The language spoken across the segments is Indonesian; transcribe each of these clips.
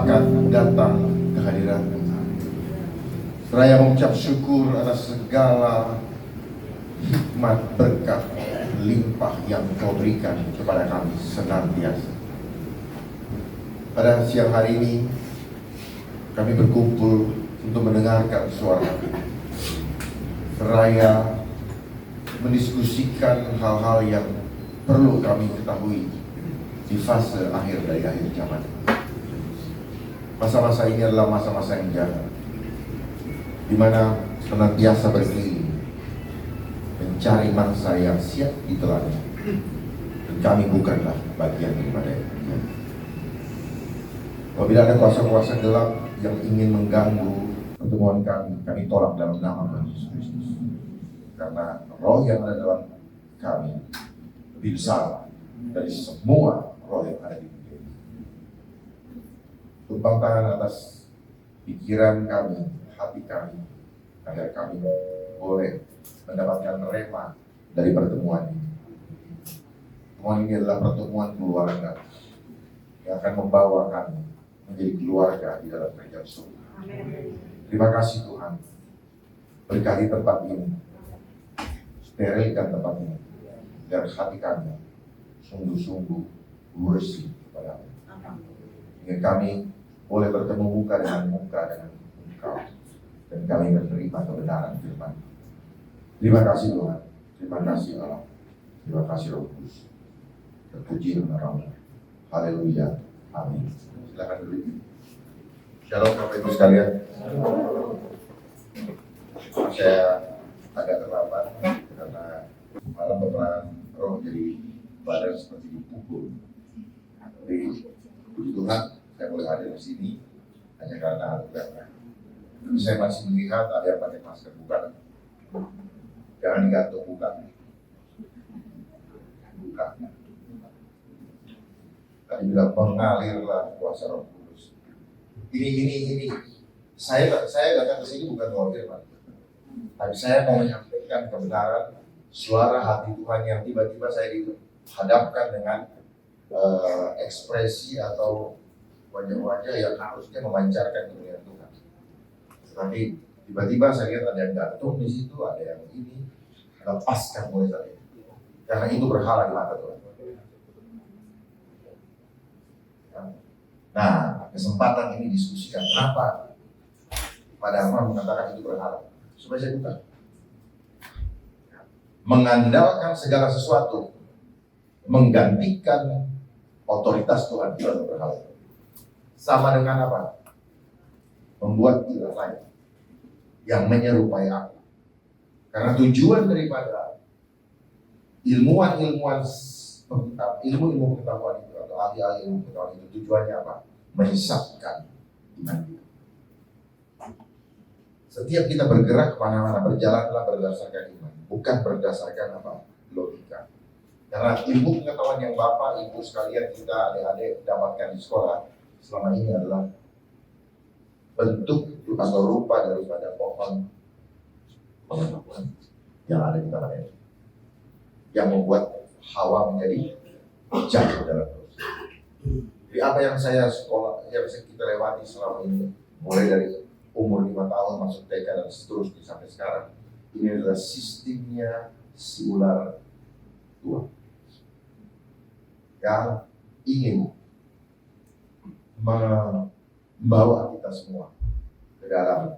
berkat datang kehadiran Tuhan. Seraya mengucap syukur atas segala hikmat berkat limpah yang Kau berikan kepada kami senantiasa. Pada siang hari ini kami berkumpul untuk mendengarkan suara-Mu, seraya mendiskusikan hal-hal yang perlu kami ketahui di fase akhir dari akhir zaman. Masa-masa ini adalah masa-masa yang jaga, di mana senantiasa berkeliling mencari mangsa yang siap ditelannya, dan kami bukanlah bagian daripada itu. Apabila ada kuasa-kuasa gelap yang ingin mengganggu pertemuan kami tolak dalam nama Tuhan Yesus Kristus. Karena roh yang ada dalam kami lebih besar dari semua roh yang ada di dunia ini. Tumpang tangan atas pikiran kami, hati kami, agar kami boleh mendapatkan rema dari pertemuan ini. Pertemuan ini adalah pertemuan keluarga yang akan membawa kami menjadi keluarga di dalam kerajaan surga. Terima kasih Tuhan, berkati tempat ini, sterilkan tempat ini, dan hati kami sungguh-sungguh bersih kepada-Mu. Ingin kami boleh bertemu muka dengan Engkau, dan kami menerima kebenaran firman. Terima kasih Tuhan, terima kasih Allah, terima kasih Roh Kudus. Terpuji nama-Mu. Haleluya. Amin. Silakan duduk. Shalom Bapak Ibu sekalian. Saya agak terlambat karena malam peperangan roh jadi badan seperti dipukul. Tapi puji Tuhan saya boleh hadir di sini hanya karena anugerah. Tapi saya masih melihat ada yang pakai masker, bukan? Jangan digantung, bukan. Tadi bilang mengalirlah kuasa Roh Kudus. Ini. Saya datang ke sini bukan mau firman, tapi saya mau menyampaikan kebenaran suara hati Tuhan yang tiba-tiba saya dihadapkan dengan ekspresi atau wajah-wajah yang harusnya memancarkan kemuliaan Tuhan. Tapi tiba-tiba saya lihat ada yang gantung di situ, ada yang ini, lepaskan mulai saat ini. Karena itu berhala di mata Tuhan. Nah, kesempatan ini diskusikan kenapa pada Amran mengatakan itu berhala. Supaya saya buka. Mengandalkan segala sesuatu, menggantikan otoritas Tuhan itu adalah berhala. Sama dengan apa? Membuat ilah lain yang menyerupai aku. Karena tujuan daripada ilmu pengetahuan itu atau ahli-ahli ilmu pengetahuan itu tujuannya apa? Menyesatkan iman kita. Setiap kita bergerak kemana-mana, berjalanlah berdasarkan iman, bukan berdasarkan apa? Logika. Karena ilmu pengetahuan yang Bapak, Ibu sekalian, kita adik-adik dapatkan di sekolah selama ini adalah bentuk atau rupa daripada pohon pengetahuan yang ada di tanah ini, yang membuat Hawa menjadi jatuh dalam dosa. Jadi apa yang kita lewati selama ini, mulai dari umur 5 tahun masuk TK dan seterusnya sampai sekarang, ini adalah sistemnya si ular tua yang ingin membawa kita semua ke dalam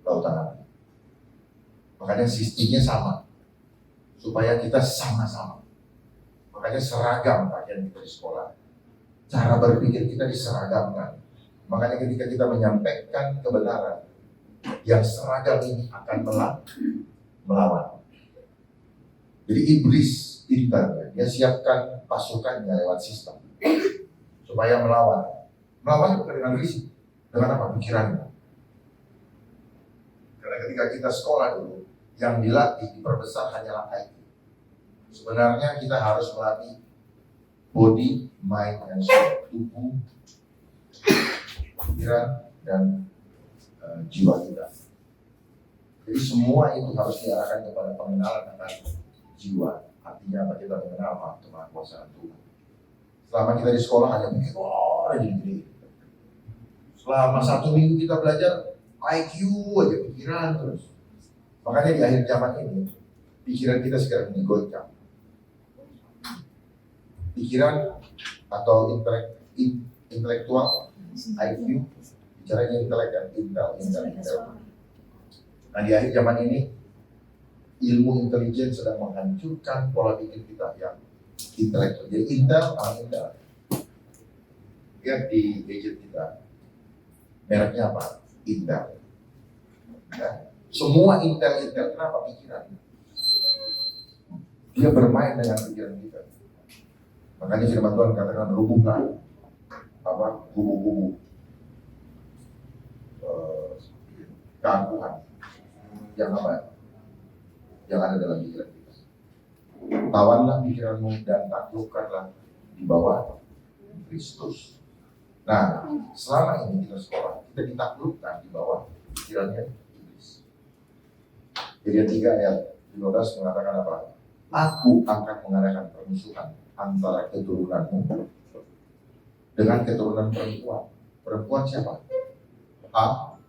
lautan api. Makanya sistemnya sama, supaya kita sama-sama. Makanya seragam pakaian kita di sekolah, cara berpikir kita diseragamkan. Makanya ketika kita menyampaikan kebenaran, yang seragam ini akan melawan. Jadi iblis pintar, dia siapkan pasukannya lewat sistem supaya melawan. Melawan bukan dengan fisik, dengan apa? Pikirannya. Karena ketika kita sekolah dulu, yang dilatih, diperbesar hanyalah IQ. Sebenarnya kita harus melatih body, mind, and soul, tubuh, pikiran, dan jiwa kita. Jadi semua itu harus diarahkan kepada pengenalan akan jiwa. Artinya apa? Kita mengenal kemahakuasaan Tuhan. Selama kita di sekolah hanya pikir, oh ini gini. Selama 1 minggu kita belajar IQ aja, pikiran terus. Makanya di akhir zaman ini, pikiran kita sekarang digoncang. Pikiran atau intelektual, IQ, bicaranya intelek kan, intel. Nah di akhir zaman ini, ilmu intelijen sedang menghancurkan pola pikir kita yang intelektual. Jadi intel. Lihat di gadget kita, mereknya apa? Intel. Ya. Semua Intel. Kenapa? Pikiran. Dia bermain dengan pikiran kita. Makanya firman Tuhan katakan rubuhkan kubu-kubu keangkuhan yang ada dalam pikiran kita. Tawanlah pikiranmu dan taklukkanlah di bawah Kristus. Nah, selama ini kita sekolah, kita ditaklukkan di bawah pikirannya iblis. Jadi 3 ayat 15 mengatakan apa? Aku akan mengadakan permusuhan antara keturunanmu dengan keturunan perempuan. Perempuan siapa? Allah.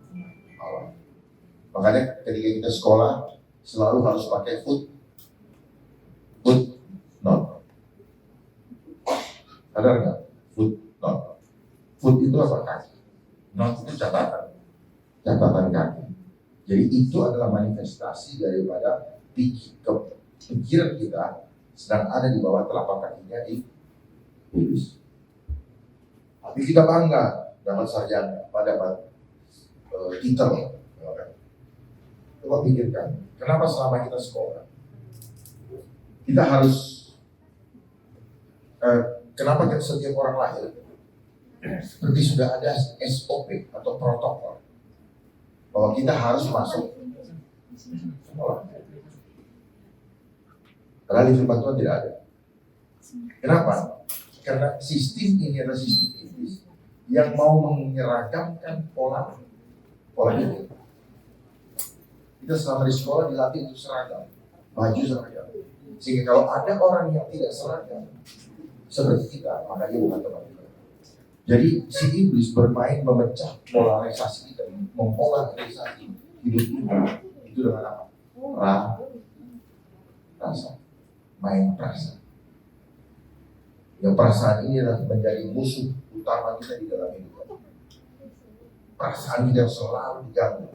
Makanya ketika kita sekolah selalu harus pakai footnote. Sadar nggak? Footnote. Foot itu apa? Kaki. Note itu catatan kaki. Jadi itu adalah manifestasi daripada pikiran kita sedang ada di bawah telapak kakinya iblis. Tapi kita bangga dapat sarjana, dapat titel. Coba pikirkan, kenapa selama kita sekolah kita harus kenapa setiap orang lahir seperti sudah ada SOP atau protokol bahwa kita harus masuk sekolah. Karena di firman Tuhan tidak ada. Kenapa? Karena sistem ini adalah sistem iblis yang mau menyeragamkan pola pikir. Kita selama di sekolah dilatih untuk seragam, baju seragam. Sehingga kalau ada orang yang tidak seragam seperti kita, maka dia bukan teman kita. Jadi si iblis bermain memecah polarisasi kita, mempolarisasi hidup kita. Itu dengan apa? Rasa. Main perasaan. Yang perasaan ini adalah menjadi musuh utama kita di dalam hidup. Perasaan kita selalu diganggu.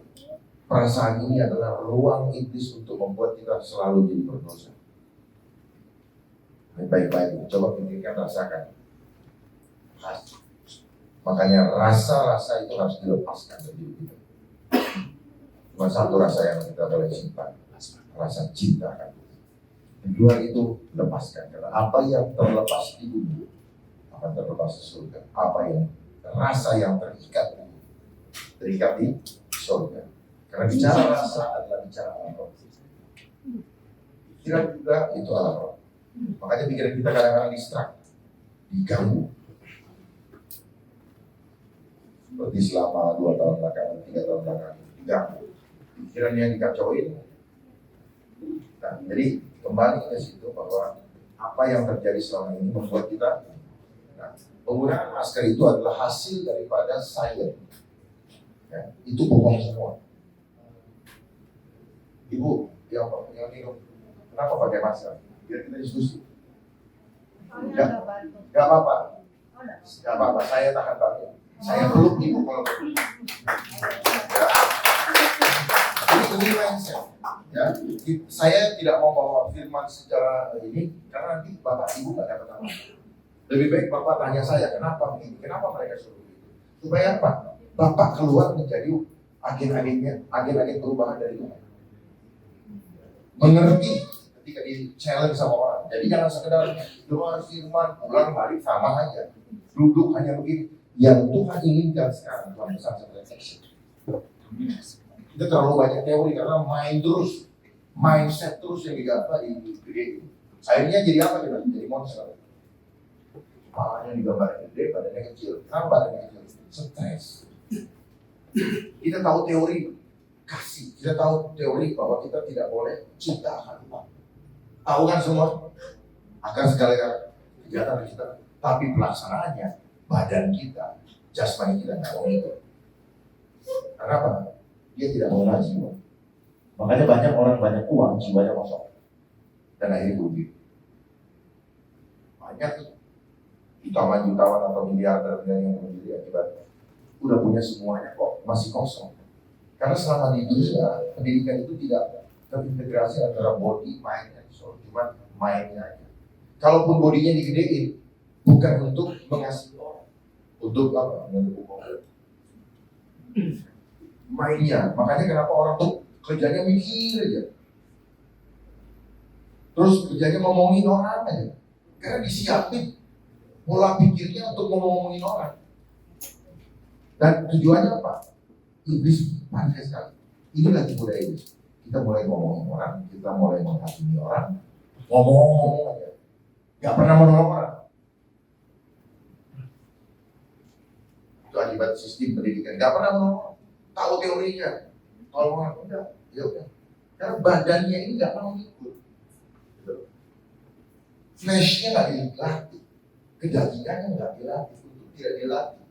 Perasaan ini adalah ruang iblis untuk membuat kita selalu jadi berdosa. Baik-baik, coba pikirkan, rasakan. Makanya rasa-rasa itu harus dilepaskan dari hidup kita. Cuma satu rasa yang kita boleh simpan, rasa cinta kan. Kedua itu lepaskan, karena apa yang terlepas di bumi akan terlepas di surga. Apa yang rasa yang terikat di surga. Karena bicara rasa adalah bicara alam roh. Pikiran juga itu alam roh. Makanya pikiran kita kadang-kadang diganggu. Seperti selama 2 tahun belakangan, 3 tahun belakangan, diganggu. Pikirannya dikacauin. Nah, jadi kembali ke situ bahwa apa yang terjadi selama ini membuat kita penggunaan masker itu adalah hasil daripada silent. Ya, itu bohong semua. Ibu yang minum, kenapa pakai masker? Biar kita diskusi. Gak apa-apa. Saya tahan banget. Saya peluk ibu kalau ya. Ini mindset. Ya, saya tidak mau bawa firman secara ini karena nanti bapak ibu nggak dapat apa. Lebih baik bapak tanya saya kenapa begini, kenapa mereka suruh begitu. Supaya apa? Bapak keluar menjadi agen perubahan dari Tuhan. Mengerti ketika di challenge sama orang. Jadi jangan sekedar dengar firman pulang balik sama aja. Duduk hanya begini. Yang Tuhan inginkan sekarang Tuhan pesan sebagai action. Kita terlalu banyak teori karena mindset terus yang digambar di gede. Akhirnya jadi apa kita? Jadi monster. Kepalanya digambar gede, badannya kecil. Kenapa badannya kecil? Stres. Kita tahu teori kasih, kita tahu teori bahwa kita tidak boleh cinta akan Tuhan. Tahu kan semua? Akan segala kejahatan kita. Tapi pelaksanaannya, badan kita, jasmani kita nggak mau itu. Karena apa? Dia tidak mengenal jiwa. Makanya banyak orang banyak uang, jiwanya kosong. Dan akhirnya rugi. Banyak jutawan atau miliarder yang menjadi akibat udah punya semuanya kok masih kosong. Karena selama di dunia pendidikan itu tidak terintegrasi antara body, mind, and soul. Cuma mindnya aja. Kalaupun bodinya digedein, bukan untuk mengasihi orang, untuk apa? Mendukung orang. Mindnya, makanya kenapa orang tuh kerjanya mikir aja, terus kerjanya ngomongin orang aja, karena disiapin pola pikirnya untuk ngomongin orang. Dan tujuannya apa? Iblis pandai sekali. Inilah tipu daya iblis. Kita mulai ngomongin orang, kita mulai menghakimi orang, ngomong aja, nggak pernah menolong orang. Itu akibat sistem pendidikan, nggak pernah menolong orang. Tahu teorinya, tolong orang, udah, ya udah. Karena badannya ini nggak mau ikut. Flashnya nggak dilatih, kedagingannya nggak dilatih, untuk tidak dilatih.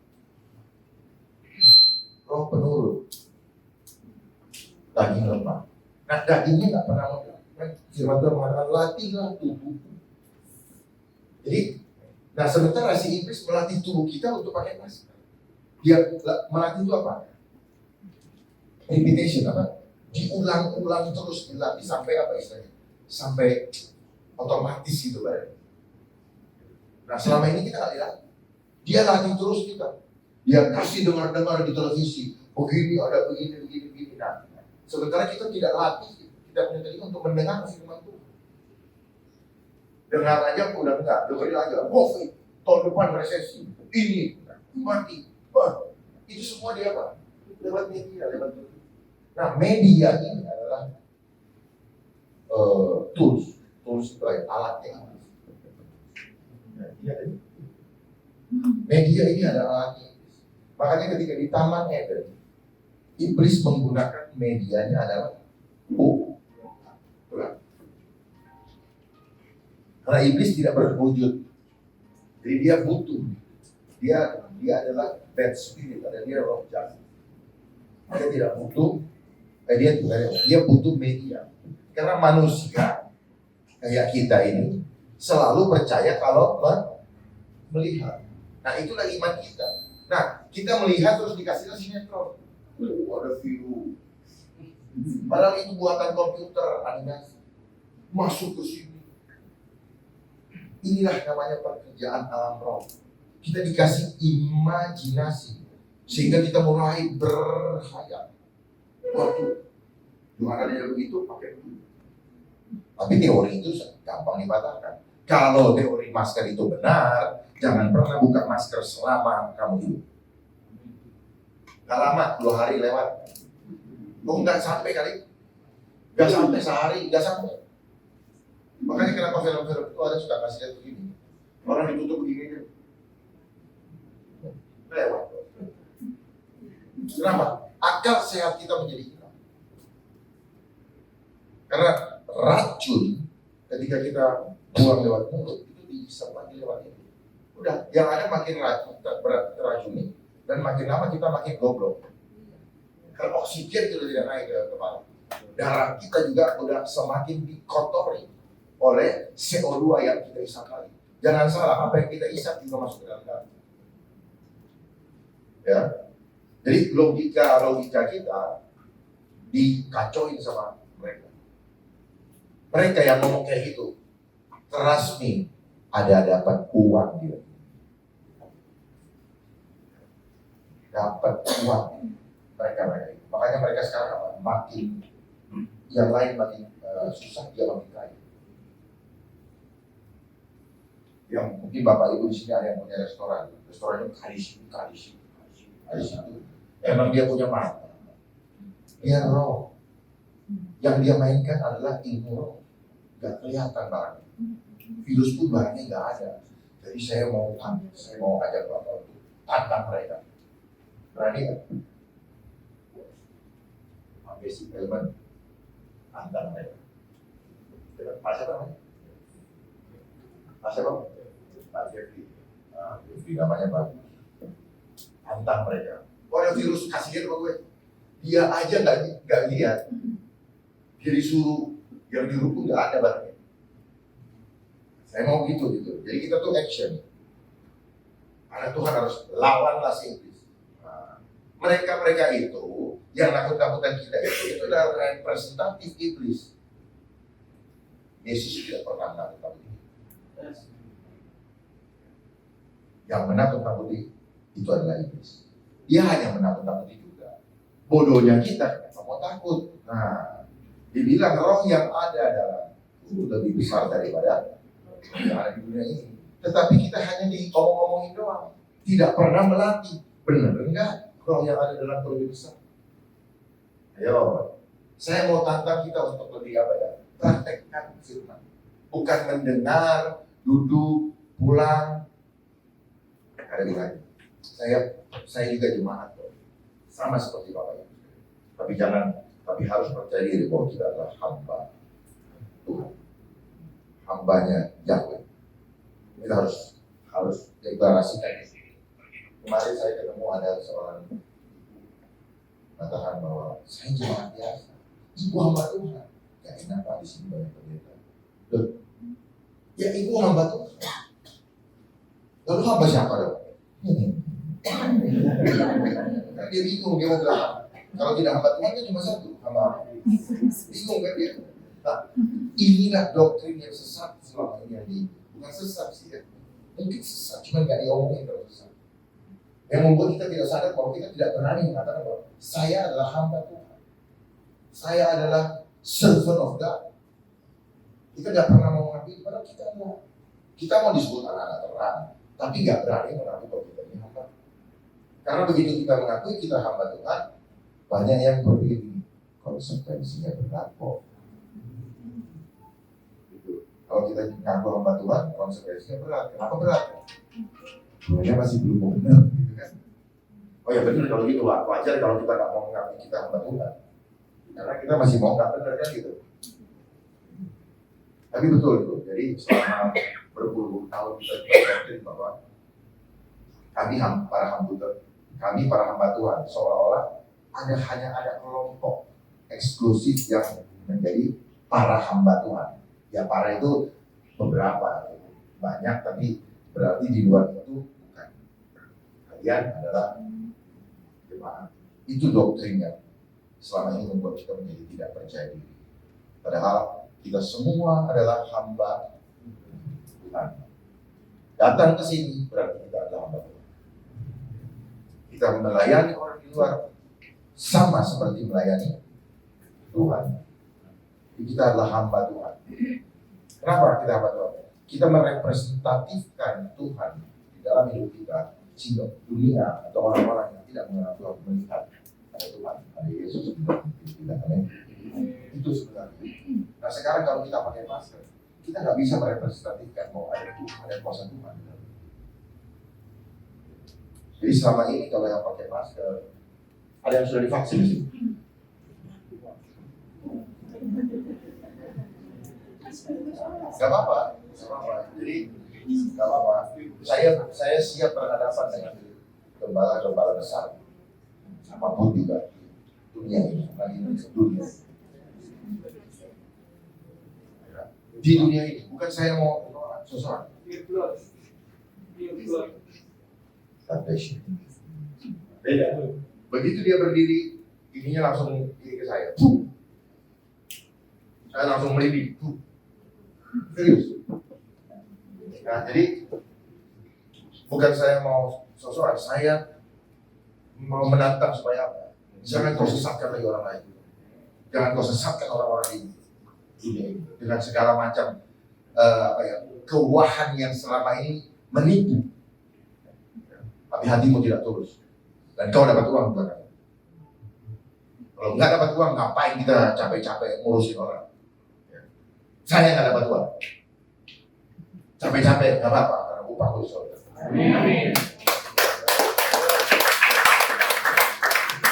Roh penurut, daging lemah. Nah dagingnya nggak pernah mau. Firman Tuhan mengatakan latihlah tubuh. Jadi, nah sementara si iblis melatih tubuh kita untuk pakai masker. Dia melatih itu apa? Repetition apa? Diulang-ulang terus dilatih sampai apa istilahnya? Sampai otomatis gitu lah. Nah selama ini kita nggak lihat. Dia latih terus kita. Dia kasih dengar-dengar di televisi. Begini ada begini. Nah, sementara kita tidak latih, tidak punya telinga untuk mendengar firman Tuhan. Dengar aja udah enggak, dengerin aja. COVID, tahun depan resesi, ini mati. Wah, itu semua dia apa? Lewat media, lewat TV. Nah, media ini adalah tools itu alatnya. Media ini adalah alatnya. Makanya ketika di Taman Eden, iblis menggunakan medianya adalah karena iblis tidak berwujud, jadi dia butuh. Dia adalah bad spirit, dia roh jahat. Dia tidak butuh, dia butuh media. Karena manusia kayak kita ini selalu percaya kalau melihat. Nah itulah iman kita. Nah kita melihat terus dikasihnya sinetron. Ada virus. Padahal itu buatan komputer animasi. Masuk ke sini. Inilah namanya pekerjaan alam roh. Kita dikasih imajinasi sehingga kita mulai berkhayal. Waduh, gimana dia begitu pakai dulu. Tapi teori itu gampang dipatahkan. Kalau teori masker itu benar, jangan pernah buka masker selama kamu hidup. Gak lama, 2 hari lewat. Nggak sampai kali. Nggak sampai sehari, nggak sampai. Makanya kenapa film-film itu ada suka kasih lihat begini. Orang ditutup begini. Lewat. Kenapa? Akal sehat kita menjadi hilang. Karena racun ketika kita buang lewat mulut itu dihisap lagi lewat ini. Udah, yang ada makin teracuni dan makin lama kita makin goblok. Kalau oksigen itu tidak naik ke kepala, darah kita juga udah semakin dikotori oleh CO2 yang kita isap lagi. Jangan salah, apa yang kita isap juga masuk ke dalam darah. Ya, jadi logika kita dikacauin sama mereka. Mereka yang ngomong kayak gitu, trust me, ada dapat uang dia. Dapat uang mereka. Makanya mereka sekarang apa? Makin yang lain makin susah, dia makin kaya. Yang mungkin bapak ibu di sini ada yang punya restorannya kadis itu. Emang dia punya mata. Dia roh. Yang dia mainkan adalah ilmu roh. Gak kelihatan barangnya. Virus pun barangnya gak ada. Jadi saya mau ajak bapak untuk tantang mereka. Berani gak? Basic element tantang mereka. Pak siapa namanya? Pak Jeffrey. Jeffrey namanya bagus. Tantang mereka. Ada virus, kasih lihat sama gue. Dia aja nggak lihat. Dia disuruh, yang di pun nggak ada barangnya. Saya mau gitu. Jadi kita tuh action. Karena Tuhan harus lawanlah si iblis. Nah, mereka itu yang nakut-nakutan kita itu adalah representatif iblis. Yesus tidak pernah nakut-nakuti. Yang menakut-nakuti itu adalah iblis. Dia hanya menakut-nakuti juga. Bodohnya kita, kenapa mau takut? Nah, dibilang roh yang ada adalah lebih besar daripada yang ada di dunia ini. Tetapi kita hanya diomong-omongin doang, tidak pernah melatih. Benar enggak? Roh yang ada dalam lebih besar. Ayo, saya mau tantang kita untuk lebih praktekkan firman. Bukan mendengar, duduk, pulang. Ada bilangnya. Saya juga jemaat, sama seperti Bapak Ibu. Tapi harus percaya diri bahwa kita adalah hamba Tuhan, hambanya Yahweh. Kita harus deklarasikan di sini. Kemarin saya ketemu ada seorang mengatakan bahwa saya jemaat biasa, ibu hamba Tuhan. Ya kenapa di sini banyak pendeta? Ya ibu hamba Tuhan. Lalu hamba siapa dong? Kan dia bingung, dia mau bilang kalau tidak hamba Tuhan kan cuma satu, hamba. Bingung kan dia? Nah, inilah doktrin yang sesat selama ini. Bukan sesat sih ya, mungkin sesat, cuma nggak diomongin kalau sesat. Yang membuat kita tidak sadar bahwa kita tidak berani mengatakan bahwa saya adalah hamba Tuhan, saya adalah servant of God. Kita tidak pernah mau mengakui, padahal kita mau disebut anak-anak terang, tapi nggak berani mengakui bahwa kita ini hamba. Karena begitu kita mengakui kita hamba Tuhan, banyak yang berpikir konsekuensinya berat kok. Kalau kita ngaku hamba Tuhan, konsekuensinya berat. Kenapa berat? Sebenarnya masih belum benar, gitu kan? Oh ya benar kalau gitu, wajar kalau kita nggak mau mengakui kita hamba Tuhan, karena kita masih mau nggak benar kan gitu. Tapi betul itu. Jadi selama berpuluh tahun kita belajar bahwa kami para hamba Tuhan seolah-olah hanya ada kelompok eksklusif yang menjadi para hamba Tuhan. Ya para itu beberapa, banyak, tapi berarti di luar itu bukan. Kalian adalah jemaat. Itu doktrinnya selama ini membuat kita menjadi tidak percaya diri. Padahal kita semua adalah hamba Tuhan. Datang ke sini berarti kita adalah hamba Tuhan. Kita melayani orang di luar sama seperti melayani Tuhan. Kita adalah hamba Tuhan. Kenapa kita hamba Tuhan? Kita merepresentatifkan Tuhan di dalam hidup kita, sehingga dunia atau orang-orang yang tidak mengenal Tuhan melihat ada Tuhan, ada Yesus di dalam hidup kita. Itu sebenarnya. Nah sekarang kalau kita pakai masker, kita nggak bisa merepresentatifkan bahwa ada Tuhan, ada kuasa Tuhan. Jadi selama ini kalau yang pakai masker, ada yang sudah divaksin di sini. Gak apa-apa. Jadi gak apa-apa. Saya siap berhadapan dengan gembala-gembala besar, apapun juga dunia ini, bukan Indonesia, dunia. Di dunia ini, bukan saya mau sesuatu. Beda. Begitu dia berdiri, ininya langsung ini ke saya. Saya langsung melidih. Serius. Nah, jadi bukan saya mau sesuatu, saya mau menantang supaya apa? Jangan kau sesatkan lagi orang lain. Jangan kau sesatkan orang-orang ini dengan segala macam kewahan yang selama ini menipu. Tapi hatimu tidak tulus dan kau dapat uang belakang. Kalau nggak dapat uang, ngapain kita capek-capek ngurusin orang? Saya nggak dapat uang, capek-capek nggak apa-apa karena upahku surga. Amin.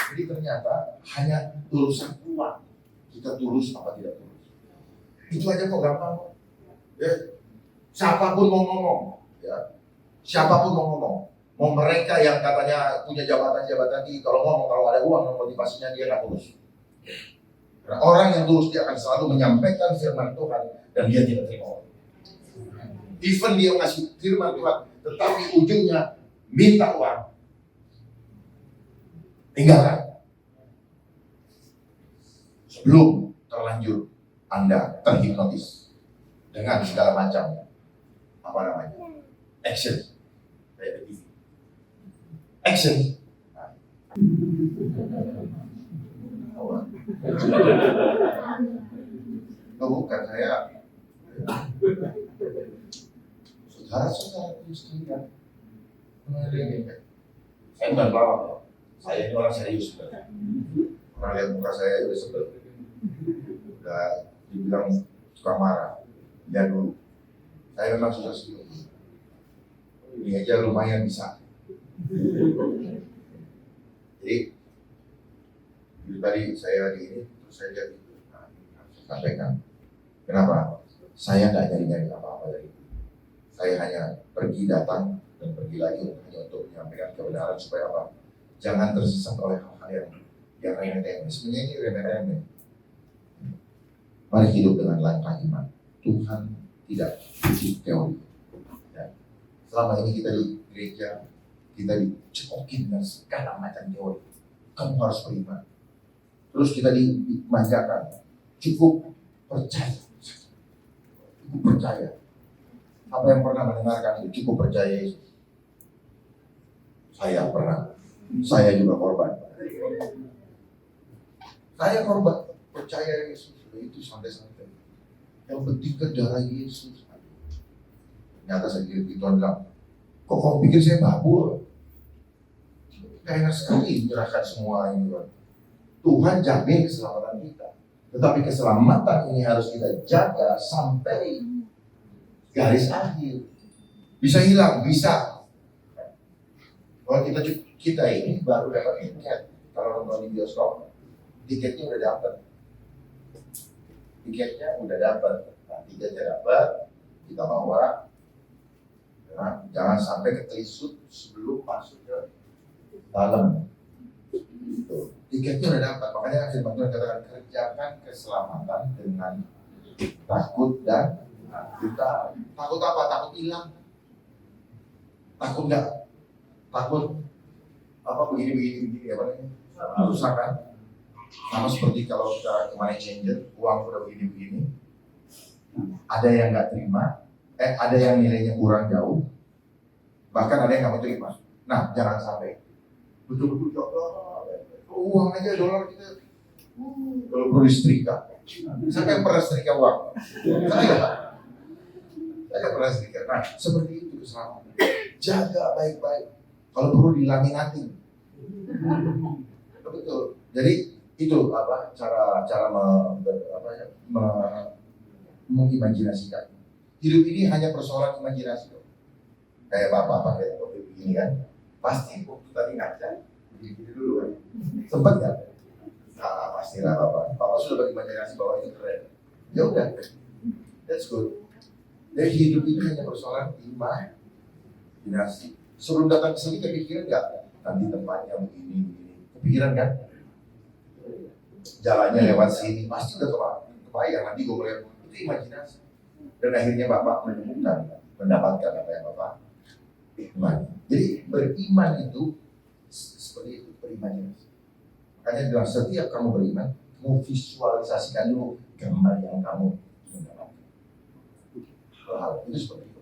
Jadi ternyata hanya urusan uang, kita tulus apa tidak tulus. Itu aja kok gampang. Ya. Siapapun mau ngomong, ya. Siapapun mau ngomong, Mau mereka yang katanya punya jabatan-jabatan tinggi, kalau ngomong kalau ada uang, motivasinya dia nggak tulus. Karena orang yang tulus dia akan selalu menyampaikan firman Tuhan dan dia tidak terima uang. Even dia ngasih firman Tuhan, tetapi ujungnya minta uang. Tinggalkan. Sebelum terlanjur Anda terhipnotis dengan segala macam action. Action. Bukan saya. Saudara-saudara sekalian, saya bukan pelawak. Saya ini orang serius. Orang lihat muka saya udah sebel. Udah dibilang suka marah. Lihat dulu. Saya memang susah senyum. Ini aja lumayan bisa. Jadi tadi saya di ini, terus saya jadi sampaikan. Kenapa? Saya nggak nyari-nyari apa-apa dari itu. Saya hanya pergi datang dan pergi lagi hanya untuk menyampaikan kebenaran supaya apa? Jangan tersesat oleh hal-hal yang remeh-temeh. Sebenarnya ini remeh-temeh. Mari hidup dengan langkah iman. Tuhan tidak butuh teori. Ya. Selama ini kita di gereja, kita dicekokin dengan segala macam teori. Kamu harus beriman. Terus kita dimanjakan. Cukup percaya. Cukup percaya. Apa yang pernah mendengarkan itu cukup percaya Yesus? Saya pernah. Saya juga korban. Saya korban. Percaya Yesus. Itu santai-santai. Yang penting ke darah Yesus. Ternyata saya itu bilang, kok kamu pikir saya mabuk? Enak sekali menyerahkan semua ini. Tuhan jamin keselamatan kita. Tetapi keselamatan ini harus kita jaga sampai garis akhir. Bisa hilang, bisa. Kalau kita ini baru dapat tiket. Kalau nonton di bioskop, tiketnya udah dapat. Nah, tiketnya dapat, kita bawa. Nah, jangan sampai ketelisut sebelum masuk ke dalam. Tiketnya udah dapat, makanya firman Tuhan katakan kerjakan keselamatan dengan takut dan kita. Takut apa? Takut hilang. Takut enggak? Takut apa begini apa namanya? Rusak kan? Sama seperti kalau kita ke money changer, uang udah begini. Ada yang nggak terima, ada yang nilainya kurang jauh, bahkan ada yang nggak mau terima. Nah, jangan sampai betul-betul uang aja dolar kita kalau perlu disetrika. Siapa yang pernah setrika uang? Saya pernah setrika. Nah, seperti itu keselamatan. Jaga baik-baik. Kalau perlu dilaminatin. Betul. Jadi itu cara mengimajinasikan. Hidup ini hanya persoalan imajinasi. Kayak bapak pakai topi begini kan, pasti waktu tadi ngaca begini dulu kan, sempat nggak? Nah, pastilah bapak sudah berimajinasi bahwa ini keren. Ya udah, that's good. Jadi hidup ini hanya persoalan imajinasi. Sebelum datang ke sini kepikiran nggak? Nanti tempatnya begini. Kepikiran kan? Jalannya lewat sini pasti udah kebayang. Nanti gue melihat itu imajinasi. Dan akhirnya bapak mendapatkan apa yang bapak iman. Jadi beriman itu seperti itu, berimajinasi. Makanya dalam setiap kamu beriman, kamu visualisasikan dulu gambar yang kamu mendapatkan. Hal-hal itu seperti itu.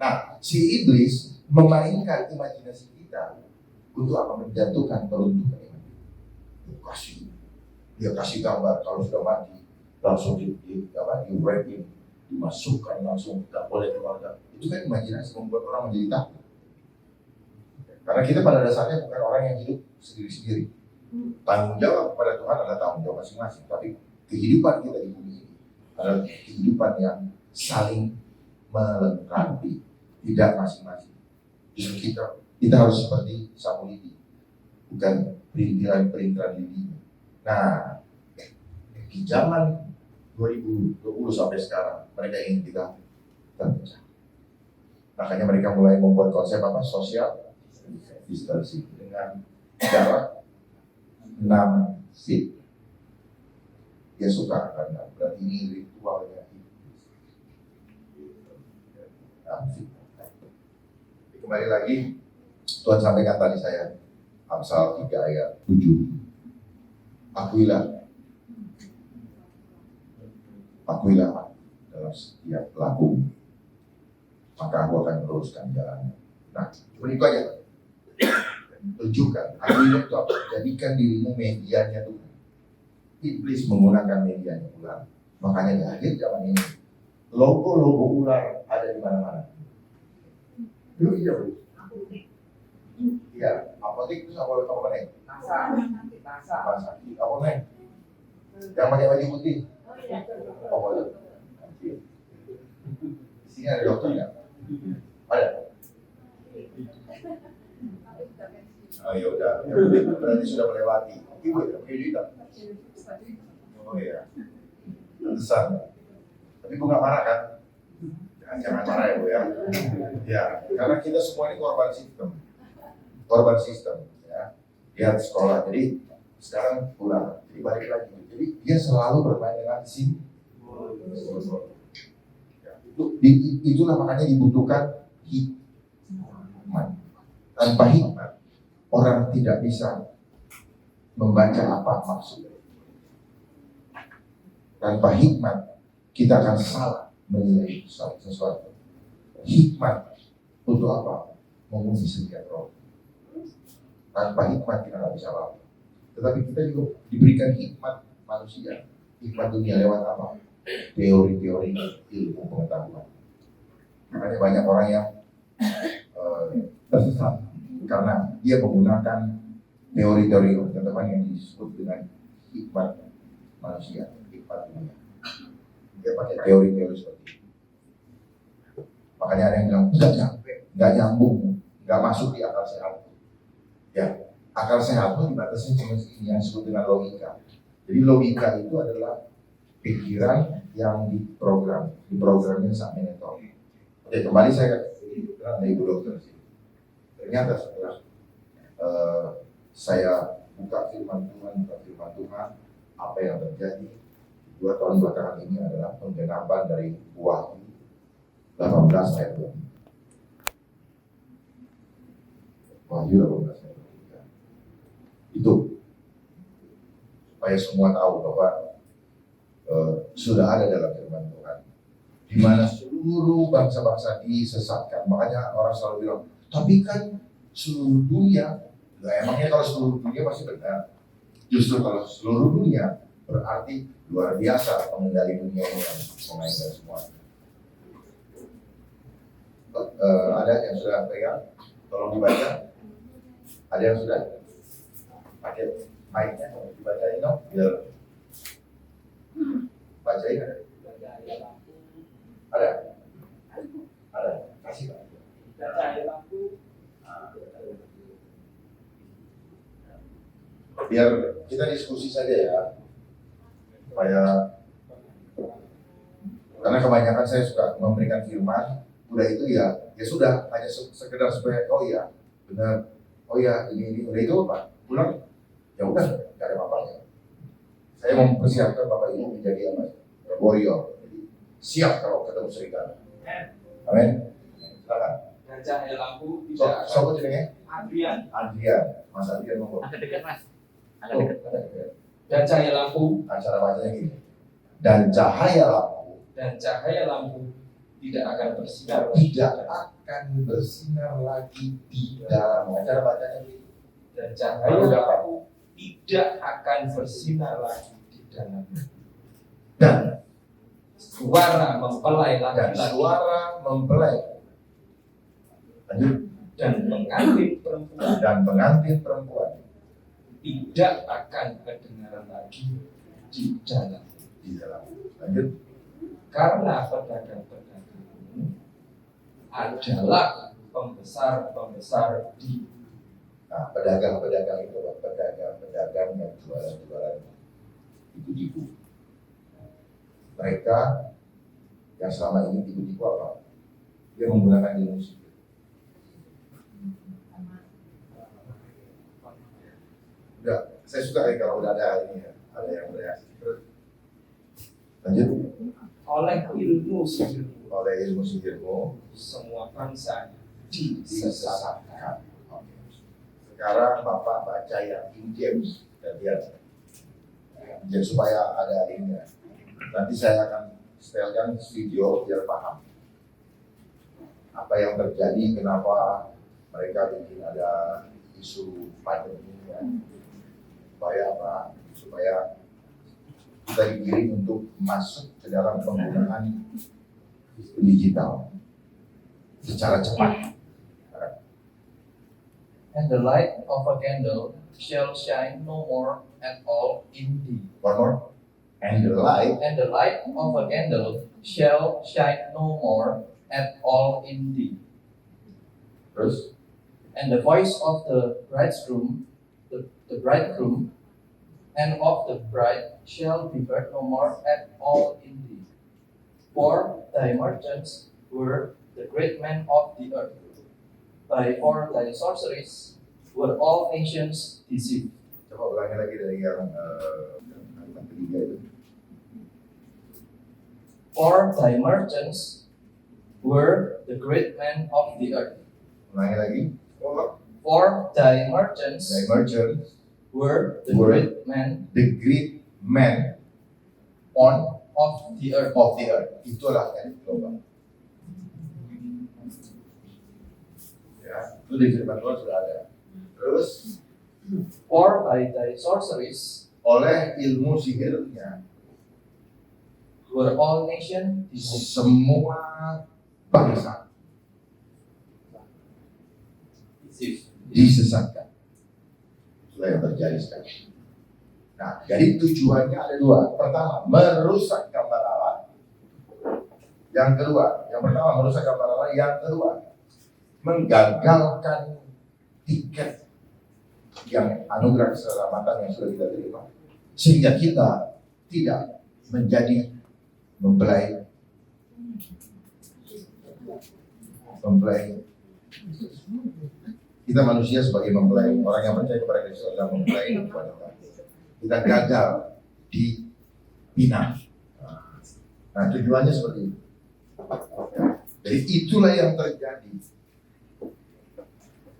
Nah, si iblis memainkan imajinasi kita untuk apa? Menjatuhkan peruntukan iman. Dia kasih gambar kalau sudah mati langsung di-wrapping, dimasukkan langsung, tidak boleh keluarga. Itu kan imajinasi membuat orang menjadi takut. Karena kita pada dasarnya bukan orang yang hidup sendiri-sendiri. Tanggung jawab kepada Tuhan adalah tanggung jawab masing-masing. Tapi kehidupan kita di bumi ini adalah kehidupan yang saling melengkapi, tidak masing-masing. Justru kita harus seperti sapu lidi, bukan perintilan lidi. Nah, di zaman 2020 sampai sekarang mereka ingin kita terpecah. Makanya mereka mulai membuat konsep sosial distancing dengan jarak 6 feet. Dia suka karena berarti ini ritualnya iblis. 6 feet. Kembali lagi, Tuhan sampaikan tadi saya Amsal 3 ayat 7. Akuilah dalam setiap laku, maka aku akan meluruskan jalannya. Nah, cuma itu aja. Tunjukkan, akuilah itu apa? Jadikan dirimu medianya Tuhan. Iblis menggunakan medianya ular. Makanya di akhir zaman ini logo ular ada di mana-mana. Iya, Bu. Iya, apotek itu apa namanya? Tasa. Apa namanya? Yang pakai baju putih. Oh, ada. Di sini ada dokter nggak? Ada. Oh ya udah, berarti sudah melewati. Ibu ya, punya duit tak? Oh iya, besar. Tapi Bu nggak marah kan? Jangan marah ya Bu ya. Ya, karena kita semua ini korban sistem, ya. Dia sekolah, jadi sekarang pulang, jadi balik lagi. Jadi dia selalu bermain dengan itulah makanya dibutuhkan hikmat. Tanpa hikmat, orang tidak bisa membaca apa maksudnya. Tanpa hikmat, kita akan salah menilai sesuatu. Hikmat untuk apa? Menguji setiap roh. Tanpa hikmat kita nggak bisa apa. Tetapi kita juga diberikan hikmat manusia. Hikmat dunia lewat apa? Teori-teori ilmu pengetahuan. Makanya banyak orang yang tersesat karena dia menggunakan teori-teori pengetahuan yang disebut dengan hikmat manusia, hikmat dunia. Dia pakai teori-teori seperti itu. Makanya ada yang bilang nggak nyambung, nggak masuk di akal sehat. Ya, akal sehat itu dibatasi cuma yang disebut dengan logika. Jadi logika itu adalah pikiran yang diprogramnya sama mentor. Oke, kembali saya ke Ibu Dokter sih. Ternyata setelah saya buka firman Tuhan, apa yang terjadi 2 tahun belakangan ini adalah penggenapan dari Wahyu 18 ayat 2. Wahyu 18 ayat 2. Itu supaya semua tahu bahwa sudah ada dalam firman Tuhan, di mana seluruh bangsa-bangsa disesatkan. Makanya orang selalu bilang, tapi kan seluruh dunia. Nah, emangnya kalau seluruh dunia pasti benar? Justru kalau seluruh dunia berarti luar biasa pengendali dunia ini yang memainkan semua. Ada yang sudah pegang? Tolong dibaca. Ada yang sudah pakai mic-nya, dibacain dong, biar bacain. Ada? Kasih Pak. Biar kita diskusi saja ya, supaya karena kebanyakan saya suka memberikan firman, udah itu ya sudah, hanya sekedar supaya oh ya benar, oh ya ini udah itu Pak, pulang ya udah nggak ada apa-apanya. Saya mempersiapkan Bapak Ibu menjadi apa? Warrior, jadi siap kalau ketemu serigala. Amin. Silakan. Dan cahaya lampu tidak Siapa jenengnya? Adrian. Mas Adrian monggo. Agak dekat Mas. Agak dekat. Dan cahaya lampu Cara bacanya gini. Dan cahaya lampu tidak akan bersinar lagi di dalam. Cara bacanya gini. Dan cahaya lampu tidak akan bersinar lagi di dalam. Dan suara mempelai laki-laki lanjut. dan pengantin perempuan tidak akan kedengaran lagi di dalam. Lanjut. Karena pedagang-pedagang adalah pembesar-pembesar di. Nah, pedagang-pedagang itu pedagang yang jualan tipu-tipu. Mereka yang selama ini tipu-tipu apa? Dia menggunakan ilmu sihir. Udah, saya suka kalau udah ada ini ya, ada yang bereaksi. Terus lanjut. Oleh ilmu sihirmu, Oleh ilmu sihirmu semua bangsa disesatkan. disesatkan. Oke. Sekarang Bapak baca yang King James dan lihat. Jadi supaya ada ini ya. Nanti saya akan setelkan video biar paham apa yang terjadi, kenapa mereka bikin ada isu pandemi ya. Supaya apa? Supaya kita digiring untuk masuk ke dalam penggunaan digital secara cepat. And the light of a candle shall shine no more at all in thee. One more. And the light And the light of a candle shall shine no more at all in thee. terus And the voice of the bridegroom, the bridegroom, and of the bride shall be heard no more at all in thee. For thy merchants were the great men of the earth. For thy sorceries were all nations deceived. coba ulangi lagi dari yang kalimat ketiga itu. For thy merchants were the great men of the earth. Ulangi lagi. For thy merchants The merchants, were the Were. great men the great men on of the earth. of the earth. Itulah yang global. Ya, itu di firman Tuhan sudah ada. Terus For by thy sorceries oleh ilmu sihirnya were all nations deceived. semua bangsa disesatkan. Itulah yang terjadi sekarang. Nah, jadi tujuannya ada dua. Pertama, merusak gambar Allah. Yang kedua, yang pertama merusak gambar Allah. Yang kedua, menggagalkan tiket yang anugerah keselamatan yang sudah kita terima, sehingga kita tidak menjadi mempelai kita manusia sebagai mempelai, orang yang percaya kepada Kristus adalah mempelai wanita. Kita gagal di Pinang. Nah, tujuannya seperti itu. Jadi itulah yang terjadi.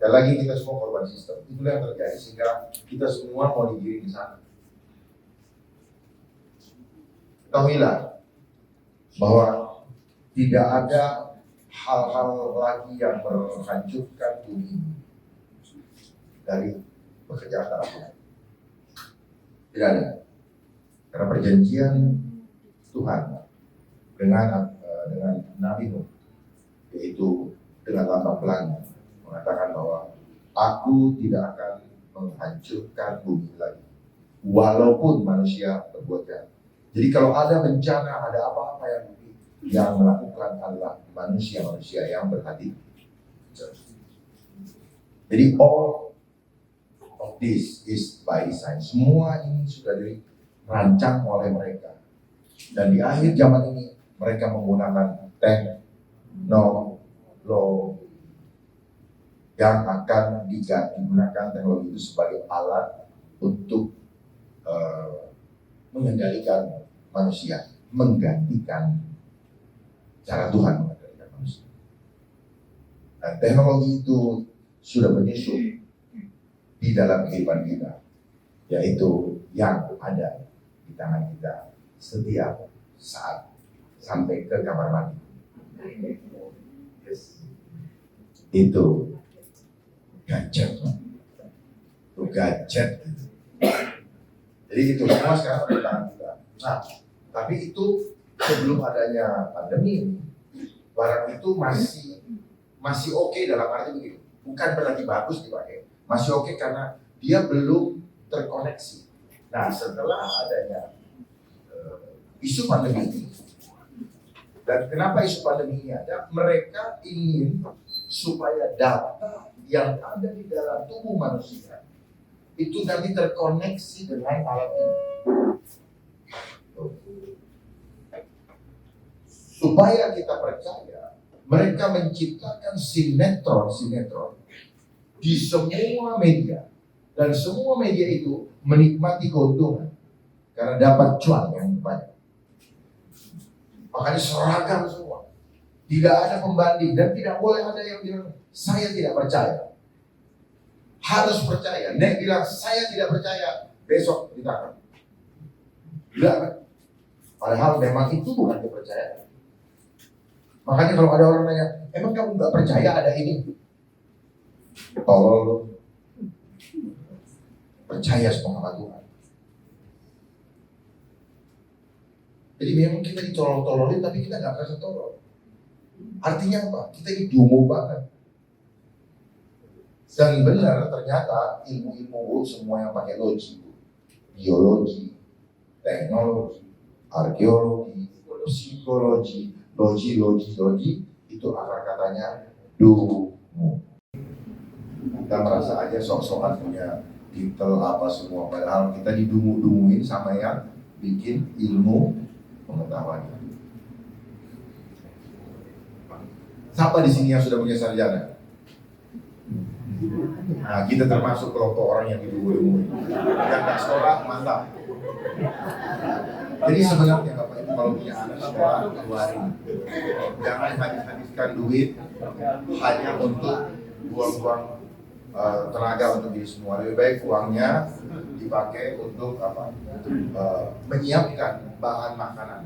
Dan lagi kita semua korban sistem. Itulah yang terjadi sehingga kita semua mau digiring di sana. Ketahuilah bahwa tidak ada hal-hal lagi yang menghancurkan bumi dari pekerjaan Tuhan. Tidak ada. Karena perjanjian Tuhan dengan Nabi Nuh, yaitu dengan lambang pelangi, mengatakan bahwa aku tidak akan menghancurkan bumi lagi, walaupun manusia berbuat jahat. Jadi kalau ada bencana, ada apa-apa yang melakukan adalah manusia-manusia yang berhati. Jadi all of this is by design. Semua ini sudah dirancang oleh mereka. Dan di akhir zaman ini mereka menggunakan teknologi yang akan digunakan teknologi itu sebagai alat untuk mengendalikan manusia, menggantikan cara Tuhan mengendalikan manusia. Dan teknologi itu sudah menyusup di dalam kehidupan kita, yaitu yang ada di tangan kita setiap saat sampai ke kamar mandi. Yes. Itu gadget. Itu gadget. Jadi itu semua sekarang ada di tangan kita. Nah, tapi itu sebelum adanya pandemi ini, barang itu masih oke dalam arti begini. Bukan berarti bagus dipakai. Masih oke karena dia belum terkoneksi. Nah, setelah adanya isu pandemi ini, dan kenapa isu pandemi ini ada? Mereka ingin supaya data yang ada di dalam tubuh manusia itu nanti terkoneksi dengan alat ini. Supaya kita percaya, mereka menciptakan sinetron di semua media Dan semua media itu menikmati keuntungan karena dapat cuan yang banyak. Makanya seragam semua. Tidak ada pembanding dan tidak boleh ada yang bilang saya tidak percaya. Harus percaya. Nek bilang saya tidak percaya, besok ditangkap. Tidak kan? Padahal memang itu bukan kepercayaan. Makanya kalau ada orang nanya, emang kamu nggak percaya ada ini? Tolol lu. Percaya sama Tuhan. Jadi memang kita ditolong-tolongin tapi kita nggak merasa tolong. Artinya apa? Kita ini dungu banget. Dan benar ternyata ilmu-ilmu semua yang pakai logi, biologi, teknologi, arkeologi, psikologi, logi itu akar katanya dungu. Kita merasa aja sok-sokan punya titel apa semua, padahal kita didungu-dunguin sama yang bikin ilmu pengetahuan. Siapa di sini yang sudah punya sarjana? Nah, kita termasuk kelompok orang yang didungu-dunguin. Yang tak sekolah, mantap. Jadi sebenarnya Bapak Ibu kalau punya anak sekolah, keluarin. Jangan habis-habiskan duit hanya untuk buang-buang tenaga untuk diri semua. Lebih baik uangnya dipakai untuk apa? Menyiapkan bahan makanan.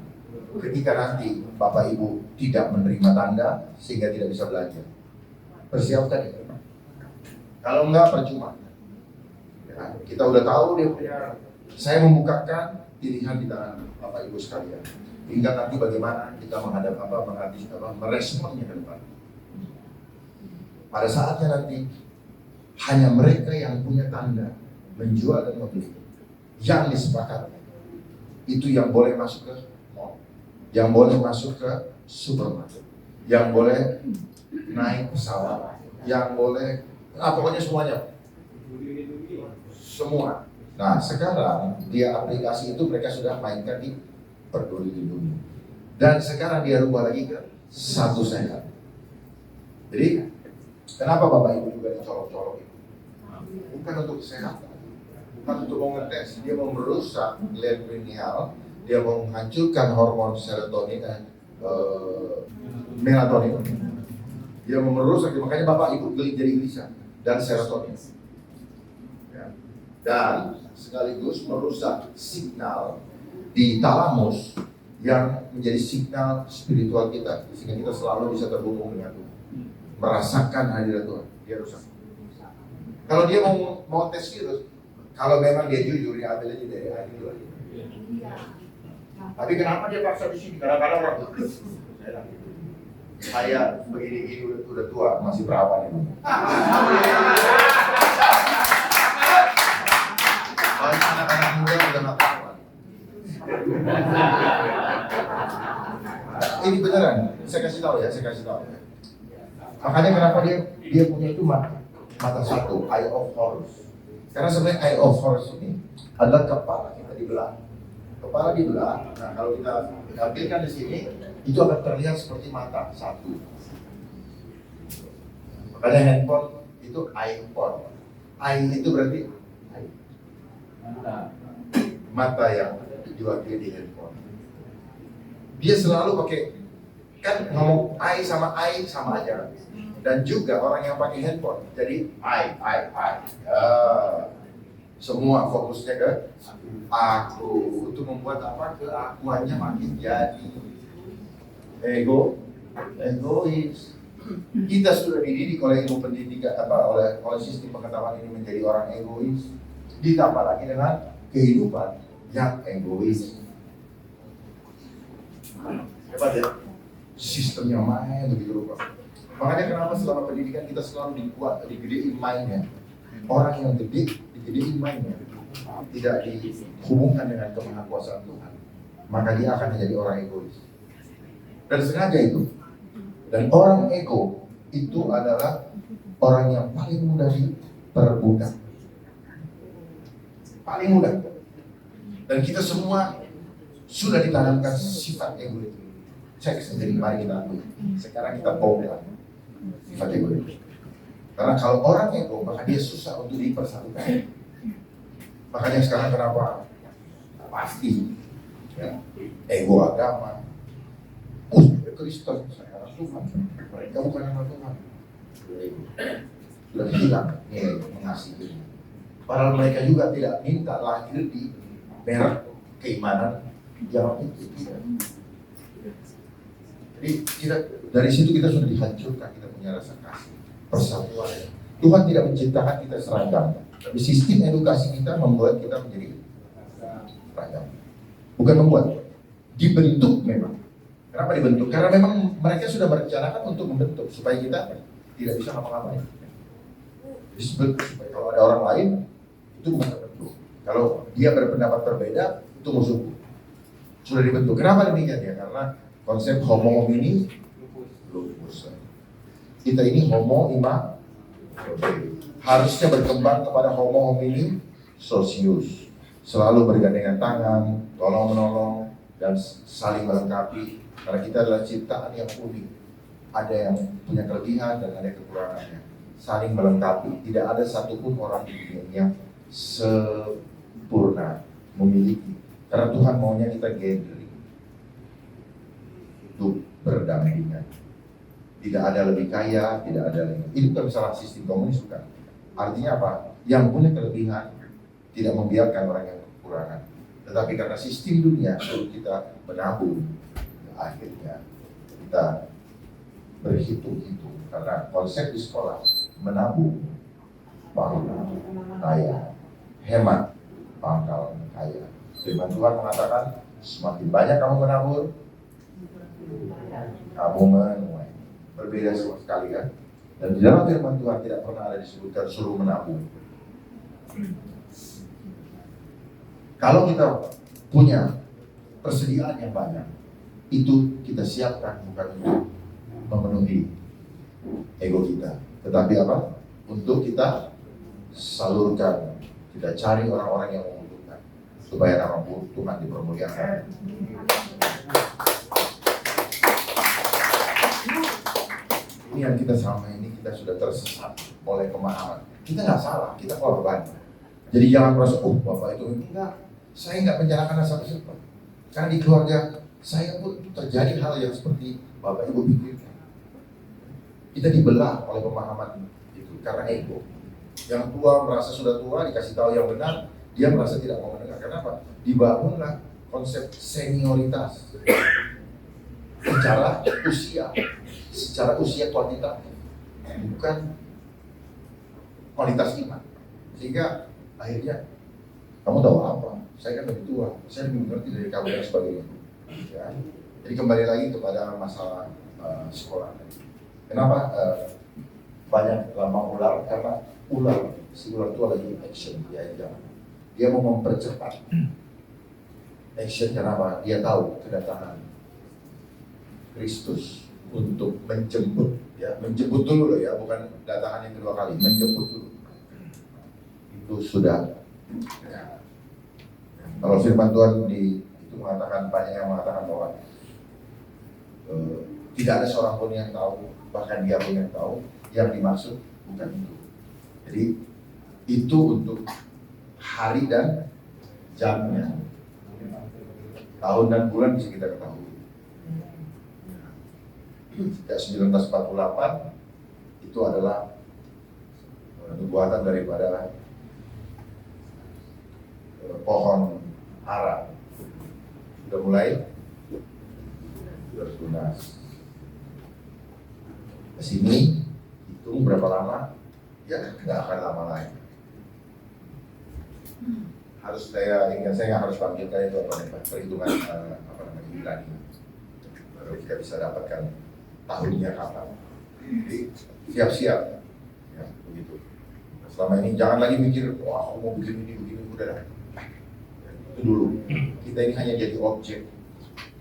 Ketika nanti Bapak Ibu tidak menerima tanda sehingga tidak bisa belajar, persiapkan itu. Kalau enggak percuma. Ya, kita udah tahu dia punya. Saya membukakan pilihan di tangan Bapak Ibu sekalian. Tinggal nanti bagaimana kita menghadap meresponnya ke depan. Pada saatnya nanti hanya mereka yang punya tanda menjual dan membeli yang disepakati itu yang boleh masuk ke mall, yang boleh masuk ke supermarket, yang boleh naik pesawat, yang boleh pokoknya semuanya semua. Nah sekarang dia aplikasi itu mereka sudah mainkan di Peduli Lindungi dan sekarang dia rubah lagi ke Satu Sehat. Jadi kenapa Bapak Ibu juga dicolok-colok itu? Bukan untuk kesehatan, bukan untuk mau ngetes, dia mau merusak gland pineal, dia mau menghancurkan hormon serotonin dan melatonin. Dia mau merusak, makanya Bapak Ibu jadi gelisah dan serotonin. Ya. Dan sekaligus merusak signal di talamus yang menjadi signal spiritual kita, sehingga kita selalu bisa terhubung dengan Tuhan, merasakan hadirat Tuhan. Dia rusak. Kalau dia mau tes virus, kalau memang dia jujur, dia ambil aja dari air itu. Tapi kenapa dia paksa di sini? Kadang-kadang waktu saya begini-gini udah tua, masih perawan ini. Banyak anak-anak muda udah nggak perawan. Ini beneran, saya kasih tahu ya. Makanya kenapa dia punya itu mata satu, eye of horse. Karena sebenarnya eye of horse ini adalah kepala kita dibelah. Kepala dibelah. Nah kalau kita ambilkan di sini, itu akan terlihat seperti mata satu. Makanya handphone itu iPhone. Eye itu berarti mata yang diwakili di handphone. Dia selalu pakai, kan ngomong eye sama aja. Dan juga orang yang pakai handphone, jadi eye. Ya. Semua fokusnya ke aku. Itu membuat apa? Keakuannya makin jadi egois. Kita sudah dididik oleh ilmu pendidikan oleh sistem pengetahuan ini menjadi orang egois. Ditambah lagi dengan kehidupan yang egois. Hebat ya? Sistemnya main begitu rupa. Makanya kenapa selama pendidikan kita selalu digedein mainnya. Orang yang gede, digedein mainnya. Tidak dihubungkan dengan kemahakuasaan Tuhan. Maka dia akan menjadi orang egois. Dan sengaja itu. Dan orang ego itu adalah orang yang paling mudah diperbudak. Paling mudah. Dan kita semua sudah ditanamkan sifat ego itu. Cek sendiri, mari kita akui. Sekarang kita bongkar sifat ego itu. Karena kalau orang ego, maka dia susah untuk dipersatukan. Makanya sekarang kenapa pasti ya, ego agama, Kristen saya harus Tuhan, mereka bukan anak Tuhan, sudah hilang nilai mengasihi. Padahal mereka juga tidak minta lahir di merek keimanan yang itu tidak. Jadi kita, dari situ kita sudah dihancurkan, kita punya rasa kasih, persatuan. Tuhan tidak menciptakan kita seragam, tapi sistem edukasi kita membuat kita menjadi seragam. Bukan membuat, dibentuk memang. Kenapa dibentuk? Karena memang mereka sudah merencanakan untuk membentuk supaya kita tidak bisa ngapa-ngapain. Disebut supaya kalau ada orang lain itu bukan terbentuk. Kalau dia berpendapat berbeda itu musuh. Sudah dibentuk. Kenapa demikian ya? Karena konsep homo homini lupus. Kita ini homo ima harusnya berkembang kepada homo homini socius. Selalu bergandengan tangan, tolong menolong dan saling melengkapi. Karena kita adalah ciptaan yang unik. Ada yang punya kelebihan dan ada kekurangannya. Saling melengkapi. Tidak ada satupun orang di dunia yang sempurna memiliki. Karena Tuhan maunya kita gathering untuk berdampingan. Tidak ada lebih kaya, tidak ada lebih. Itu bukan masalah sistem komunis bukan. Artinya apa? Yang punya kelebihan tidak membiarkan orang yang kekurangan. Tetapi karena sistem dunia suruh kita menabung, akhirnya kita berhitung-hitung. Karena konsep di sekolah menabung pangkal kaya, hemat pangkal kaya. Firman Tuhan mengatakan semakin banyak kamu menabur, kamu menuai. Berbeda sekali kan? Dan di dalam firman Tuhan tidak pernah ada disebutkan suruh menabung. Kalau kita punya persediaan yang banyak, itu kita siapkan bukan untuk memenuhi ego kita, tetapi apa? Untuk kita salurkan, kita cari orang-orang yang membutuhkan, supaya nama Tuhan dipermuliakan. Ini yang kita selama ini kita sudah tersesat oleh pemahaman. Kita nggak salah, kita korban. Jadi jangan merasa, oh bapak itu enggak. Saya nggak menyalahkan siapa-siapa. Karena di keluarga saya pun terjadi hal yang seperti bapak ibu pikirkan. Kita dibelah oleh pemahaman itu karena ego. Yang tua merasa sudah tua dikasih tahu yang benar, dia merasa tidak mau mendengar. Kenapa? Dibangunlah konsep senioritas secara usia kuantitatif, bukan kualitas iman. Sehingga akhirnya kamu tahu apa? Saya kan lebih tua, saya lebih mengerti dari kamu dan sebagainya. Ya. Jadi kembali lagi kepada masalah sekolah. Kenapa banyak lama ular? Karena si ular itu lagi action dia mau mempercepat action. Kenapa? Dia tahu kedatangan Kristus untuk menjemput dulu loh ya, bukan datangan yang kedua kali, menjemput dulu. Itu sudah ya. Kalau firman Tuhan itu mengatakan, banyak yang mengatakan bahwa tidak ada seorang pun yang tahu, bahkan dia pun yang tahu, yang dimaksud bukan itu. Jadi itu untuk hari dan jamnya, tahun dan bulan bisa kita ketahui. Sejak 1948 itu adalah nubuatan daripada pohon ara sudah mulai bertunas. Kesini hitung berapa lama? Ya nggak akan lama lagi. Harus saya nggak harus panggilkan itu perhitungan Ibrani. Baru kita bisa dapatkan tahunnya kapan. Jadi siap-siap ya begitu. Selama ini jangan lagi mikir wah aku mau bikin ini udah dah. Itu dulu. Kita ini hanya jadi objek.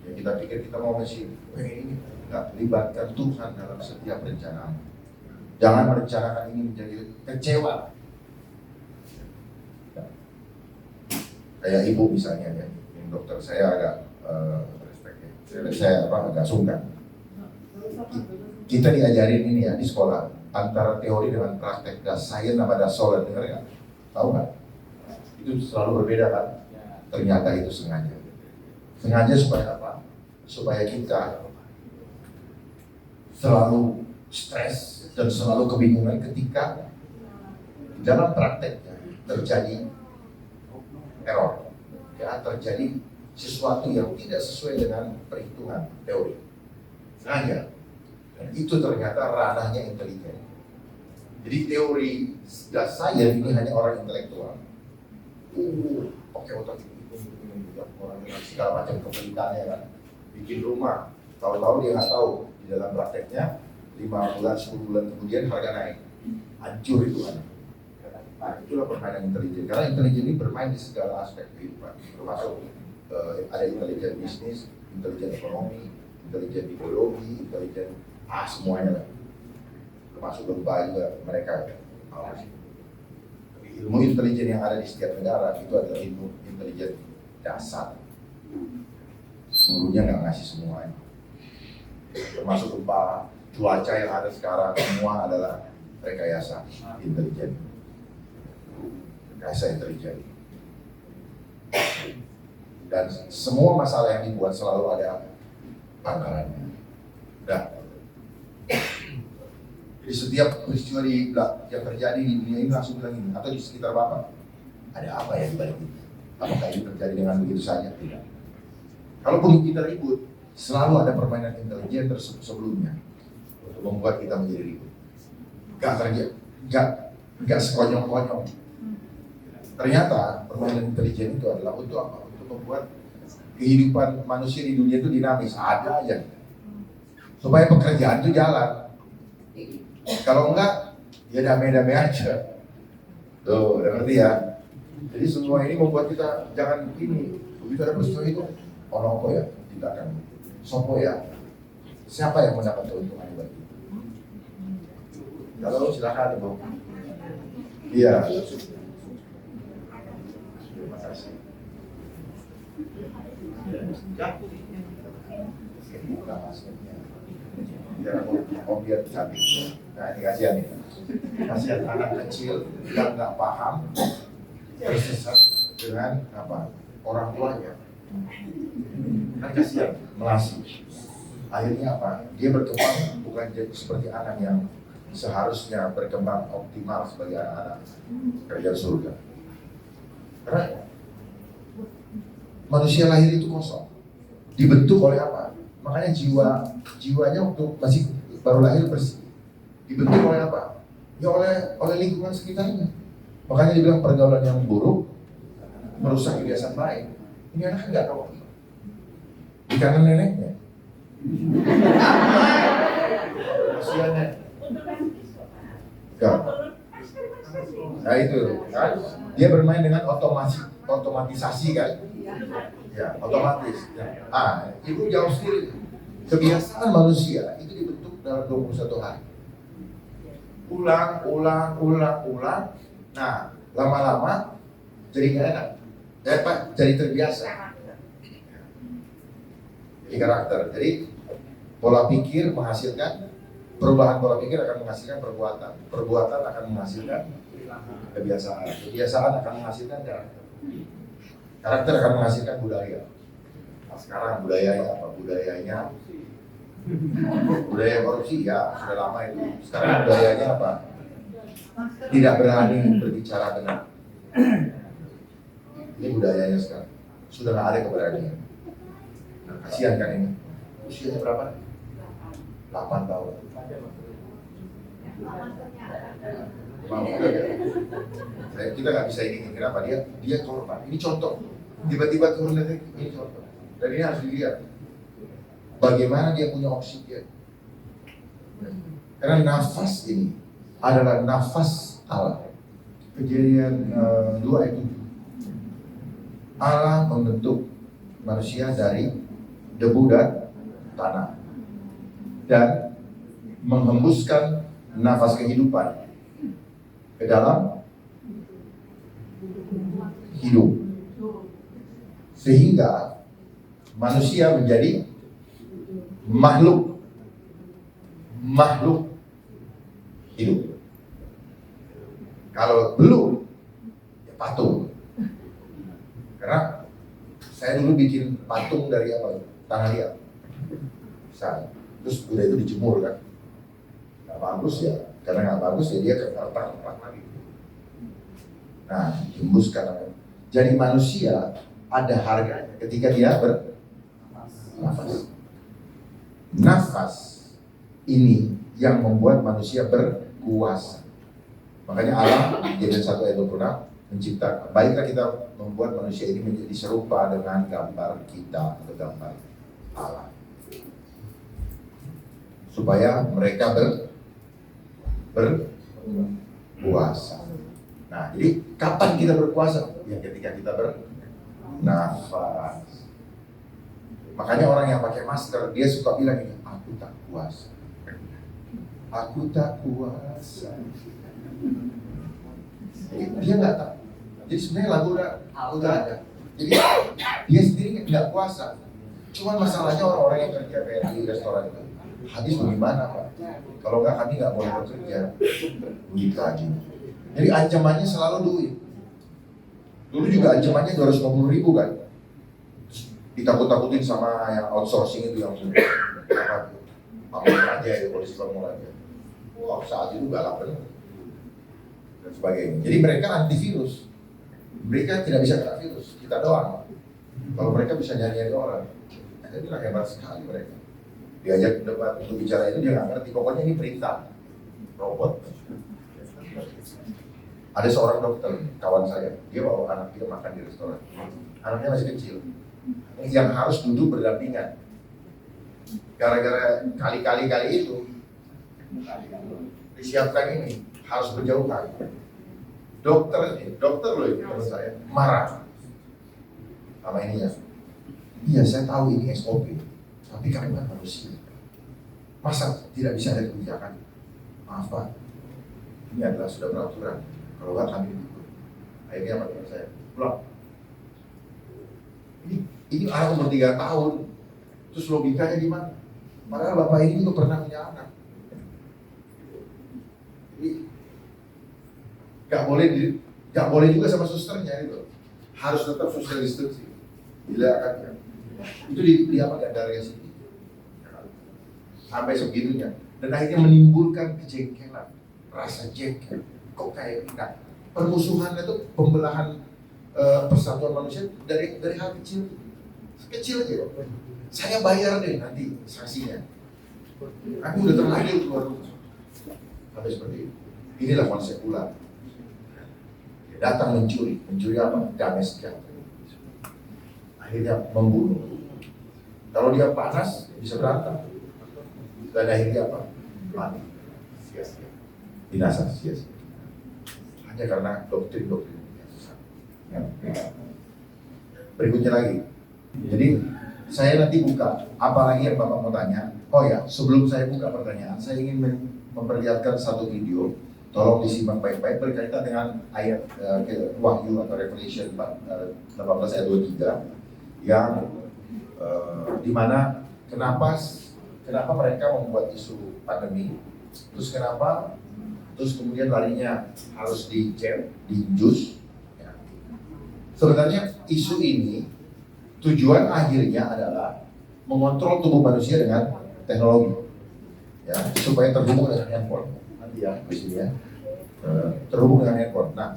Ya, kita pikir kita mau mesin. Ini enggak, libatkan Tuhan dalam setiap rencana. Jangan merencanakan ini menjadi kecewa. Ya. Kayak ibu misalnya ya, yang dokter saya agak respect ya. Saya agak sungkan. Kita diajarin ini ya di sekolah antara teori dengan praktek, das sains sama das solen, dengar nggak? Tahu nggak? Itu selalu berbeda kan? Ya. Ternyata itu sengaja. Sengaja supaya apa? Supaya kita selalu stres dan selalu kebingungan ketika dalam prakteknya terjadi error, ya, terjadi sesuatu yang tidak sesuai dengan perhitungan teori. Sengaja. Dan itu ternyata ranahnya intelijen. Jadi teori saya ini hanya orang intelektual. Pakai otak ini, orang dengan segala macam kepelitannya kan. Bikin rumah, tahu-tahu dia nggak tahu di dalam prakteknya 5 bulan, 10 bulan kemudian harga naik. Hancur itu kan. Nah, itulah permainan intelijen. Karena intelijen ini bermain di segala aspek kehidupan, termasuk ada intelijen bisnis, intelijen ekonomi, intelijen ideologi, intelijen semuanya lah. Termasuk gempa juga mereka. Ilmu intelijen yang ada di setiap negara itu adalah ilmu intelijen dasar. Seluruhnya nggak ngasih semuanya. Termasuk gempa, cuaca yang ada sekarang, semua adalah rekayasa intelijen. Rekayasa intelijen. Dan semua masalah yang dibuat selalu ada anggarannya. Nah, jadi setiap peristiwa yang terjadi di dunia ini langsung bilang ini, atau di sekitar Bapak, ada apa ya di balik itu? Apakah ini terjadi dengan begitu saja? Tidak. Kalaupun kita ribut, selalu ada permainan intelijen sebelumnya untuk membuat kita menjadi ribut. Gak sekonyong-konyong. Ternyata permainan intelijen itu adalah untuk apa? Untuk membuat kehidupan manusia di dunia itu dinamis, ada aja. Supaya pekerjaan itu jalan. Kalau enggak, ya damai-damai aja. Tuh, udah ngerti ya? Jadi semua ini membuat kita jangan ini. Begitu ada peristiwa itu, ono ya, tidak akan. Sopo ya, siapa yang mendapat keuntungan dari itu? Kalau silakan Ibu. Iya. Terima kasih. Buka maskernya. Biar aku biar cantik. Nah ini kasihan nih. Kasihan anak kecil yang nggak paham tersesat dengan apa orang tuanya. Kan kasihan melasi. Akhirnya apa? Dia berkembang bukan jadi seperti anak yang seharusnya berkembang optimal sebagai anak-anak kerja surga. Karena manusia lahir itu kosong, dibentuk oleh apa? Makanya jiwanya waktu masih baru lahir bersih, dibentuk oleh apa? Ya oleh lingkungan sekitarnya. Makanya dibilang pergaulan yang buruk merusak kebiasaan baik. Ini anak nggak tahu di kanan neneknya. Kasiannya. Nah itu kan dia bermain dengan otomatisasi kan. Ya, otomatis. Ya. Itu jauh sendiri. Kebiasaan manusia itu dibentuk dalam 21 hari. Ulang. Nah, lama-lama jadi nggak enak. Jadi terbiasa. Jadi karakter. Jadi pola pikir menghasilkan perubahan pola pikir akan menghasilkan perbuatan. Perbuatan akan menghasilkan kebiasaan. Kebiasaan akan menghasilkan karakter. Karakter akan menghasilkan budaya. Nah, sekarang budayanya apa? Budaya korupsi ya sudah lama itu. Sekarang budayanya apa? Tidak berani berbicara benar. Ini budayanya sekarang. Sudah nggak ada keberanian. Nah, kasihan kan ini. Usianya berapa? 8 tahun. Kita nggak bisa ini. Kenapa? Dia korban. Ini contoh. Tiba-tiba turun dari ini contoh. Dan ini harus dilihat. Bagaimana dia punya oksigen. Karena nafas ini adalah nafas Allah. Kejadian 2 ayat 7. Allah membentuk manusia dari debu dan tanah dan menghembuskan nafas kehidupan ke dalam hidup sehingga manusia menjadi makhluk hidup. Kalau belum, ya patung. Karena saya dulu bikin patung dari apa? Tanah liat. Misalnya. Terus udah itu dijemur kan. Nggak bagus ya. Karena nggak bagus ya dia kertas lagi. Nah, hembuskan. Jadi manusia ada harganya ketika dia bernafas. Nafas ini yang membuat manusia berkuasa. Makanya Allah Kejadian 1 ayat 26 menciptakan. Baiklah kita membuat manusia ini menjadi serupa dengan gambar kita atau gambar Allah. Supaya mereka berkuasa. Nah, jadi kapan kita berkuasa? Ya ketika kita bernafas. Makanya orang yang pakai masker, dia suka bilang ini, aku tak kuasa. Aku tak kuasa. Jadi dia nggak tahu. Jadi sebenarnya lagu udah ada. Jadi dia sendiri nggak kuasa. Cuman masalahnya orang-orang yang kerja kayak di restoran itu, habis bagaimana Pak? Kalau nggak kami nggak boleh bekerja. Begitu aja. Jadi ancamannya selalu duit. Dulu juga ancamannya 250.000 kan. Ditakut-takutin sama yang outsourcing itu yang Pamor aja ya, polisi Pamor aja. Wah, saat itu galak benar. Dan sebagainya. Jadi mereka antivirus. Mereka tidak bisa kena virus, kita doang. Kalau mereka bisa nyanyi orang, saya bilang hebat sekali mereka. Diajak debat untuk bicara itu dia nggak ngerti. Pokoknya ini perintah robot. Ada seorang dokter, kawan saya, dia bawa anak dia makan di restoran. Anaknya masih kecil, yang harus duduk berdampingan. Gara-gara kali itu disiapkan ini harus berjauhan. Dokter loh itu menurut saya marah sama ini ya. Iya saya tahu ini SOP, tapi kami kan manusia. Masa tidak bisa ada kebijakan? Maaf Pak, ini adalah sudah peraturan. Kalau nggak kami ikut. Akhirnya apa dengan saya? Pulang. Ini anak umur 3 tahun. Terus logikanya gimana? Padahal bapak ini juga pernah punya anak. Jadi nggak boleh juga sama susternya itu. Harus tetap social distancing. Bila akan itu di apa dari sini sampai segitunya dan akhirnya menimbulkan kejengkelan, rasa jengkel. Kok kayak enggak? Permusuhan itu pembelahan persatuan manusia dari hal kecil aja kok. Saya bayar deh nanti sanksinya. Aku udah terlanjur keluar rumah. Sampai seperti itu. Inilah konsep ular. Datang mencuri apa? Damai sejahtera. Akhirnya membunuh. Kalau dia panas bisa berantem. Dan akhirnya apa? Mati. Sia-sia. Binasa sia-sia. Hanya karena doktrin yang susah. Berikutnya lagi. Jadi saya nanti buka. Apalagi yang Bapak mau tanya? Oh ya, sebelum saya buka pertanyaan, saya ingin memperlihatkan satu video. Tolong disimak baik-baik berkaitan dengan ayat Wahyu atau Revelation 18 ayat 23 yang dimana kenapa mereka membuat isu pandemi, terus kemudian larinya harus diinjus. Ya. Sebenarnya isu ini tujuan akhirnya adalah mengontrol tubuh manusia dengan teknologi, ya supaya terhubung dengan handphone. Nanti ya, di sini ya, terhubung dengan handphone. Nah,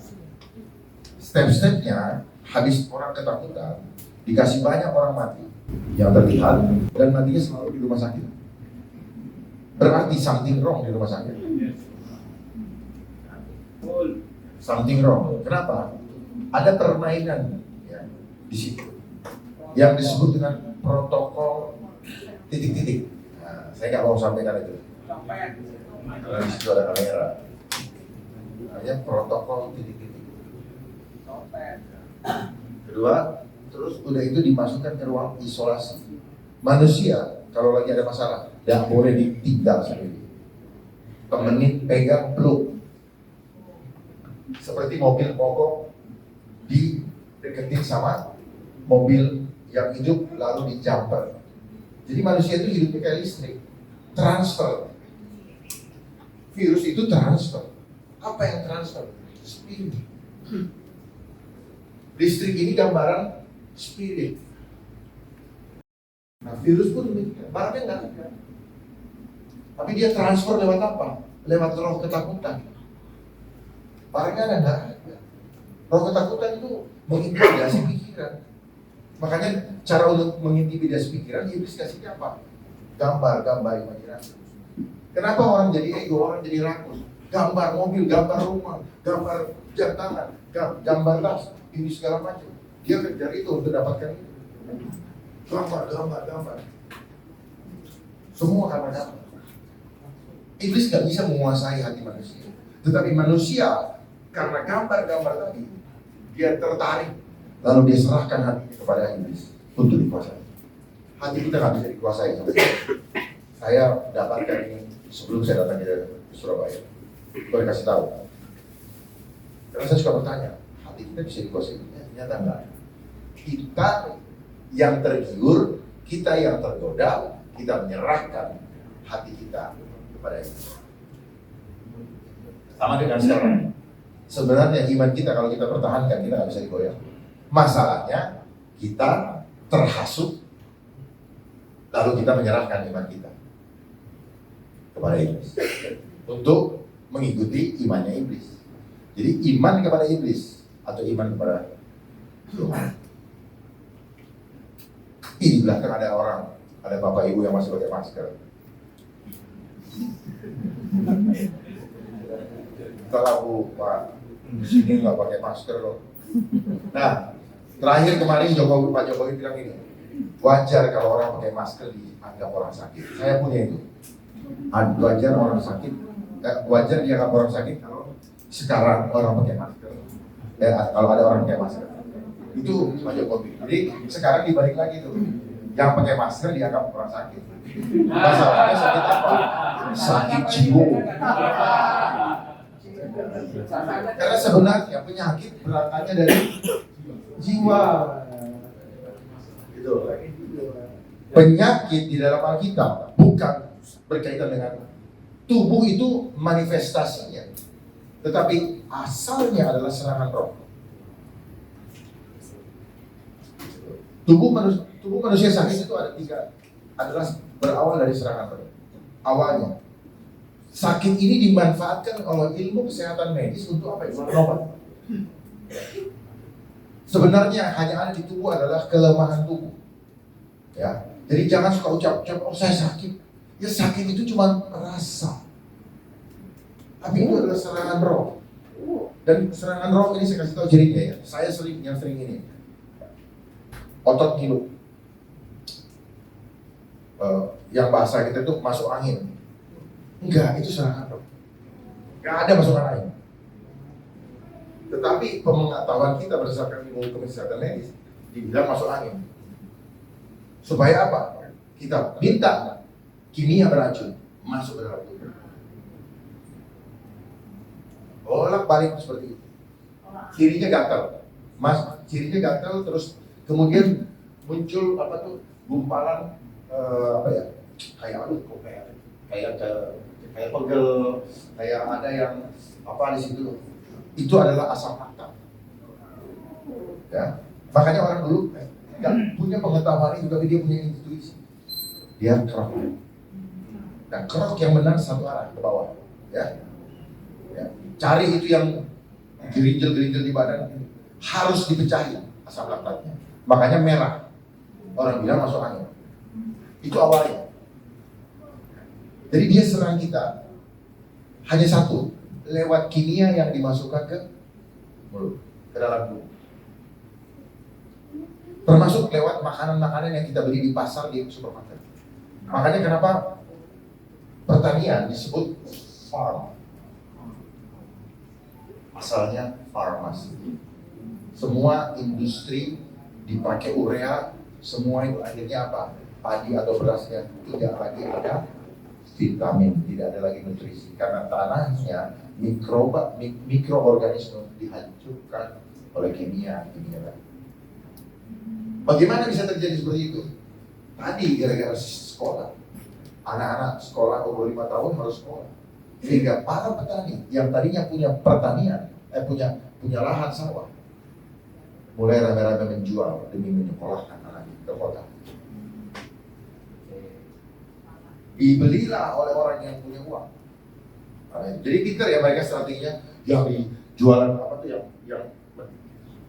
step-stepnya habis orang ketakutan, dikasih banyak orang mati yang terlihat dan matinya selalu di rumah sakit. Berarti something wrong di rumah sakit. Something wrong. Kenapa? Ada permainan ya, di situ yang disebut dengan protokol titik-titik. Nah, saya nggak mau sampaikan itu. Karena di situ ada kamera. Namanya protokol titik-titik. Kedua, terus udah itu dimasukkan ke ruang isolasi. Manusia kalau lagi ada masalah tidak boleh ditinggal sendiri. Temenin, pegang, peluk. Seperti mobil mogok dideketin sama mobil yang hidup lalu dijumper. Jadi manusia itu hidupnya kayak listrik, transfer. Virus itu transfer. Apa yang transfer? Spirit. Listrik ini gambaran spirit. Nah, virus pun demikian. Barangnya nggak ada. Tapi dia transfer lewat apa? Lewat roh ketakutan. Barangnya ada nggak ada. Roh ketakutan itu mengintimidasi pikiran. Makanya cara untuk mengintimidasi pikiran, iblis kasihnya apa? Gambar-gambar imajinasi. Kenapa orang jadi ego, orang jadi rakus? Gambar mobil, gambar rumah, gambar jam tangan, gambar tas, ini segala macam. Dia kejar itu untuk dapatkan itu. Gambar. Semua gambar. Iblis gak bisa menguasai hati manusia. Tetapi manusia, karena gambar-gambar tadi, dia tertarik. Lalu dia serahkan hatinya kepada iblis untuk dikuasai. Hati kita gak bisa dikuasai. Saya dapatkan ini sebelum saya datang ke Surabaya. Boleh kasih tahu. Karena saya suka bertanya, hati kita bisa dikuasai? Ternyata enggak. Kita yang tergiur, kita yang tergoda, kita menyerahkan hati kita kepada Yesus. Sama dengan sekarang. Sebenarnya iman kita kalau kita pertahankan, kita nggak bisa digoyang. Masalahnya kita terhasut, lalu kita menyerahkan iman kita kepada iblis untuk mengikuti imannya iblis. Jadi iman kepada iblis atau iman kepada Tuhan. Di belakang ada orang, ada bapak ibu yang masih pakai masker. Kalau Pak di sini nggak pakai masker loh. Nah, terakhir kemarin Pak Jokowi bilang ini, wajar kalau orang pakai masker dianggap orang sakit. Saya punya itu. Wajar orang sakit, wajar dianggap orang sakit kalau sekarang orang pakai masker. Kalau ada orang pakai masker. Itu Pak Jokowi. Jadi sekarang dibalik lagi tuh, yang pakai masker dianggap orang sakit. Masalahnya sakit apa? Sakit jiwa. Karena sebenarnya penyakit berasal dari jiwa. Gitu. Penyakit di dalam Alkitab bukan berkaitan dengan tubuh itu manifestasinya, tetapi asalnya adalah serangan roh. Tubuh manusia sakit itu ada tiga, adalah berawal dari serangan roh. Awalnya sakit ini dimanfaatkan oleh ilmu kesehatan medis untuk apa? Obat. Sebenarnya hanya ada di tubuh adalah kelemahan tubuh. Ya, jadi jangan suka ucap-ucap, oh saya sakit. Ya sakit itu cuma rasa. Tapi itu adalah serangan roh. Dan serangan roh ini saya kasih tahu cirinya ya. Saya sering ini. Otot kilo. Yang bahasa kita itu masuk angin. Enggak, itu serangan roh. Enggak ada masukan angin. Tetapi pengetahuan kita berdasarkan ilmu kesehatan medis dibilang masuk angin. Supaya apa? Kita minta kimia beracun masuk ke dalam tubuh. Bolak-balik seperti itu. Kirinya gatal. Kirinya gatal terus kemudian muncul apa tuh? Gumpalan kayak pegel, kayak ada yang apa di situ. Itu adalah asam laktat. Ya. Makanya orang dulu nggak punya pengetahuan itu, tapi dia punya intuisi. Dia kerok. Nah, kerok yang benar satu arah ke bawah. Ya. Cari itu yang gerinjel di badan, harus dipecahin asam laktatnya. Makanya merah. Orang bilang masuk angin. Itu awalnya. Jadi dia serang kita hanya satu, lewat kimia yang dimasukkan ke mulut, ke dalam tubuh. Termasuk lewat makanan-makanan yang kita beli di pasar, di supermarket. Makanya kenapa pertanian disebut farm. Asalnya farmasi. Semua industri dipakai urea, semua itu akhirnya apa? Padi atau berasnya tidak lagi ada vitamin, tidak ada lagi nutrisi. Karena tanahnya mikroorganisme dihancurkan oleh kimia. Bagaimana bisa terjadi seperti itu? Tadi gara-gara sekolah. Anak-anak sekolah umur 5 tahun harus sekolah. Sehingga para petani yang tadinya punya pertanian, punya lahan sawah, mulai rame-rame menjual demi menyekolahkan anaknya ke kota. Dibelilah oleh orang yang punya uang. Jadi pintar ya mereka strateginya, yang di jualan apa tuh yang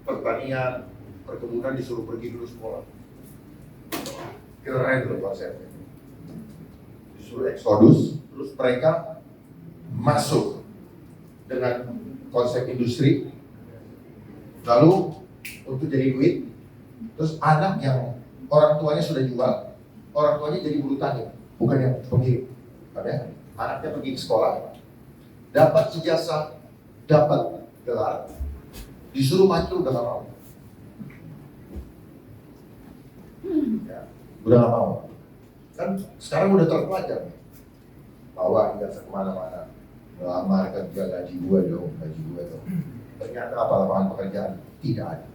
pertanian, perkebunan disuruh pergi dulu sekolah. Keren loh konsepnya. Disuruh eksodus, terus mereka masuk dengan konsep industri, lalu untuk jadi duit, terus anak yang orang tuanya sudah jual, orang tuanya jadi buruh tani, bukan yang pemilik. Ya? Anaknya pergi ke sekolah, dapat ijazah, dapat gelar, disuruh maju udah gak mau. Ya, udah gak mau. Kan sekarang udah terpelajar, bawa ijazah kemana-mana, melamar kerja gaji gue dong. Ternyata apa lapangan pekerjaan? Tidak ada.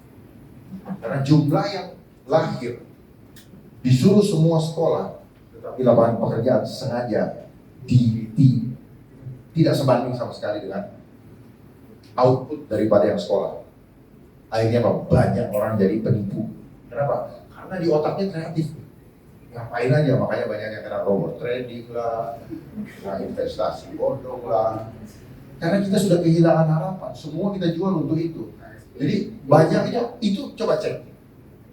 Karena jumlah yang lahir disuruh semua sekolah, tetapi lapangan pekerjaan sengaja tidak sebanding sama sekali dengan output daripada yang sekolah. Akhirnya apa? Banyak orang jadi penipu. Kenapa? Karena di otaknya kreatif. Ngapain aja, makanya banyak yang kena robot trading lah, kena investasi bodong lah. Karena kita sudah kehilangan harapan, semua kita jual untuk itu. Jadi banyaknya itu, coba cek.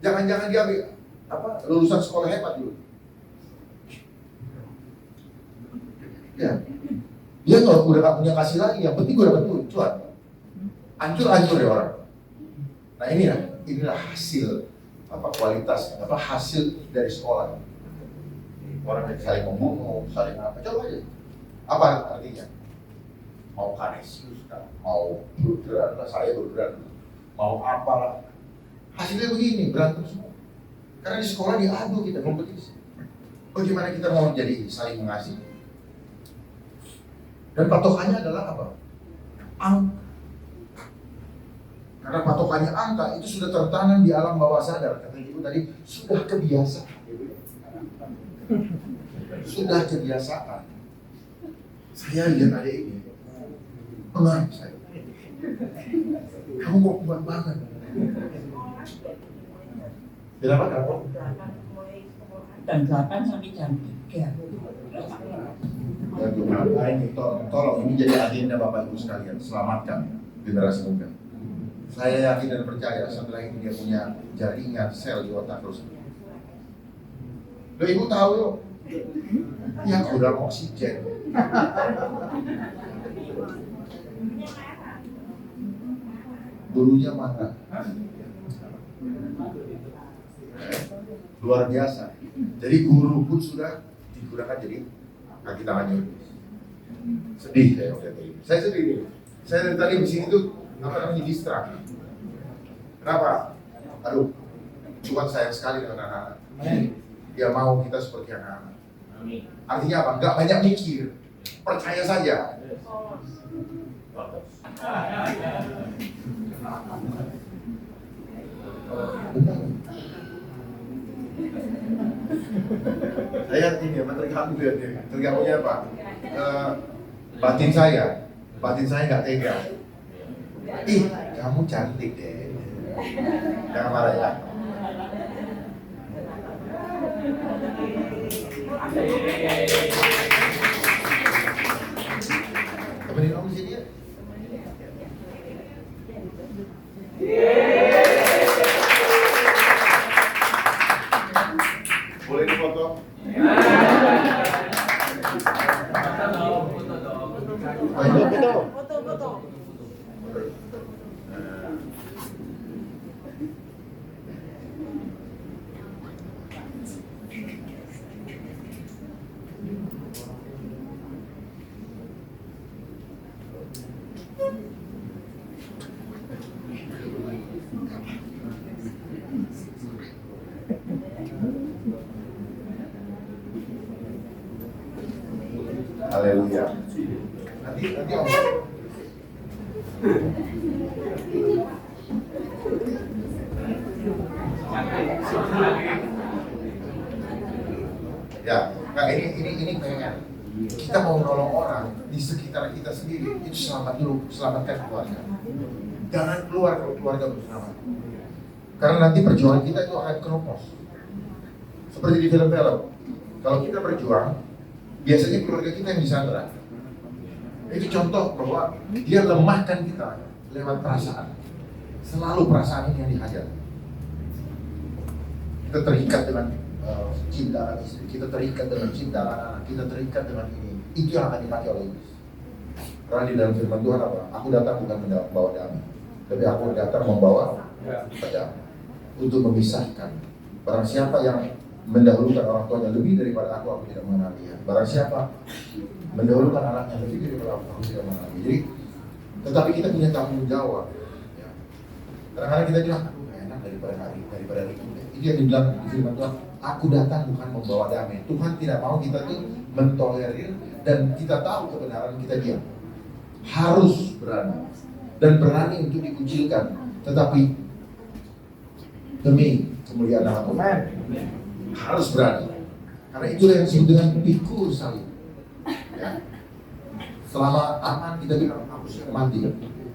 Jangan-jangan diambil lulusan sekolah hebat dulu. Ya, dia kalau udah gak punya kasih lagi, yang penting gue dapat duit, cuan. Hancur ya orang. Nah inilah hasil kualitas hasil dari sekolah. Orang yang saling membunuh, saling apa, coba aja. Apa artinya? Mau Kanisius kan, mau Brudran, saya Brudran, mau apalah. Hasilnya begini, berantem semua. Karena di sekolah diadu kita kompetisi. Bagaimana kita mau jadi saling mengasihi? Dan patokannya adalah apa? Angka. Karena patokannya angka itu sudah tertanam di alam bawah sadar. Kata ibu tadi, sudah kebiasaan. Sudah kebiasaan. Saya lihat adik ini, pengaruh saya. Kamu kok kuat banget. Kenapa? Jam 8 sampai jam 3. Ini tolong ini jadi agenda Bapak Ibu sekalian, selamatkan generasi muda. Saya yakin dan percaya setelah ini dia punya jaringan sel di otak terus. Loh, ibu tahu loh, ya udah oksigen. Gurunya mana? Luar biasa. Jadi guru pun sudah digunakan jadi kaki tangannya. Sedih saya waktu itu. Saya sedih nih. Saya dari tadi di sini tuh distrak. Kenapa? Aduh, cuma sayang sekali dengan anak-anak. Dia mau kita seperti anak-anak. Artinya apa? Enggak banyak mikir. Percaya saja. Benar. Saya ini terganggu ya, terganggunya apa? Batin saya nggak tega. Ih, kamu cantik deh. Jangan marah ya. Temenin om di sini ya. Boleh difoto? Foto. Haleluya. Nanti om. Ya, nah ini pengen kita mau menolong orang di sekitar kita sendiri, itu selamat dulu, selamatkan keluarga. Jangan keluar kalau keluarga belum selamat. Karena nanti perjuangan kita itu akan keropos. Seperti di film-film. Kalau kita berjuang, biasanya keluarga kita yang disandra. Itu contoh bahwa dia lemahkan kita lewat perasaan. Selalu perasaan ini yang dihajar. Kita terikat dengan cinta istri, kita terikat dengan cinta anak, kita terikat dengan ini. Itu yang akan dipakai oleh iblis. Karena di dalam firman Tuhan apa? Aku datang bukan membawa damai, tapi aku datang membawa pedang untuk memisahkan. Barang siapa yang mendahulukan orang tuanya lebih daripada aku tidak mengenal dia. Barang siapa mendahulukan anaknya lebih daripada aku tidak mengenal dia. Jadi, tetapi kita punya tanggung jawab. Ya. Kadang-kadang kita bilang, aduh enak daripada hari itu. Itu yang dibilang di firman Tuhan, aku datang bukan membawa damai. Tuhan tidak mau kita tuh mentolerir dan kita tahu kebenaran, kita diam. Harus berani dan berani untuk dikucilkan, tetapi demi kemuliaan nama Tuhan harus berani, karena itulah yang disebut dengan pikul salib. Ya. Selama aman kita bilang aku siap mati,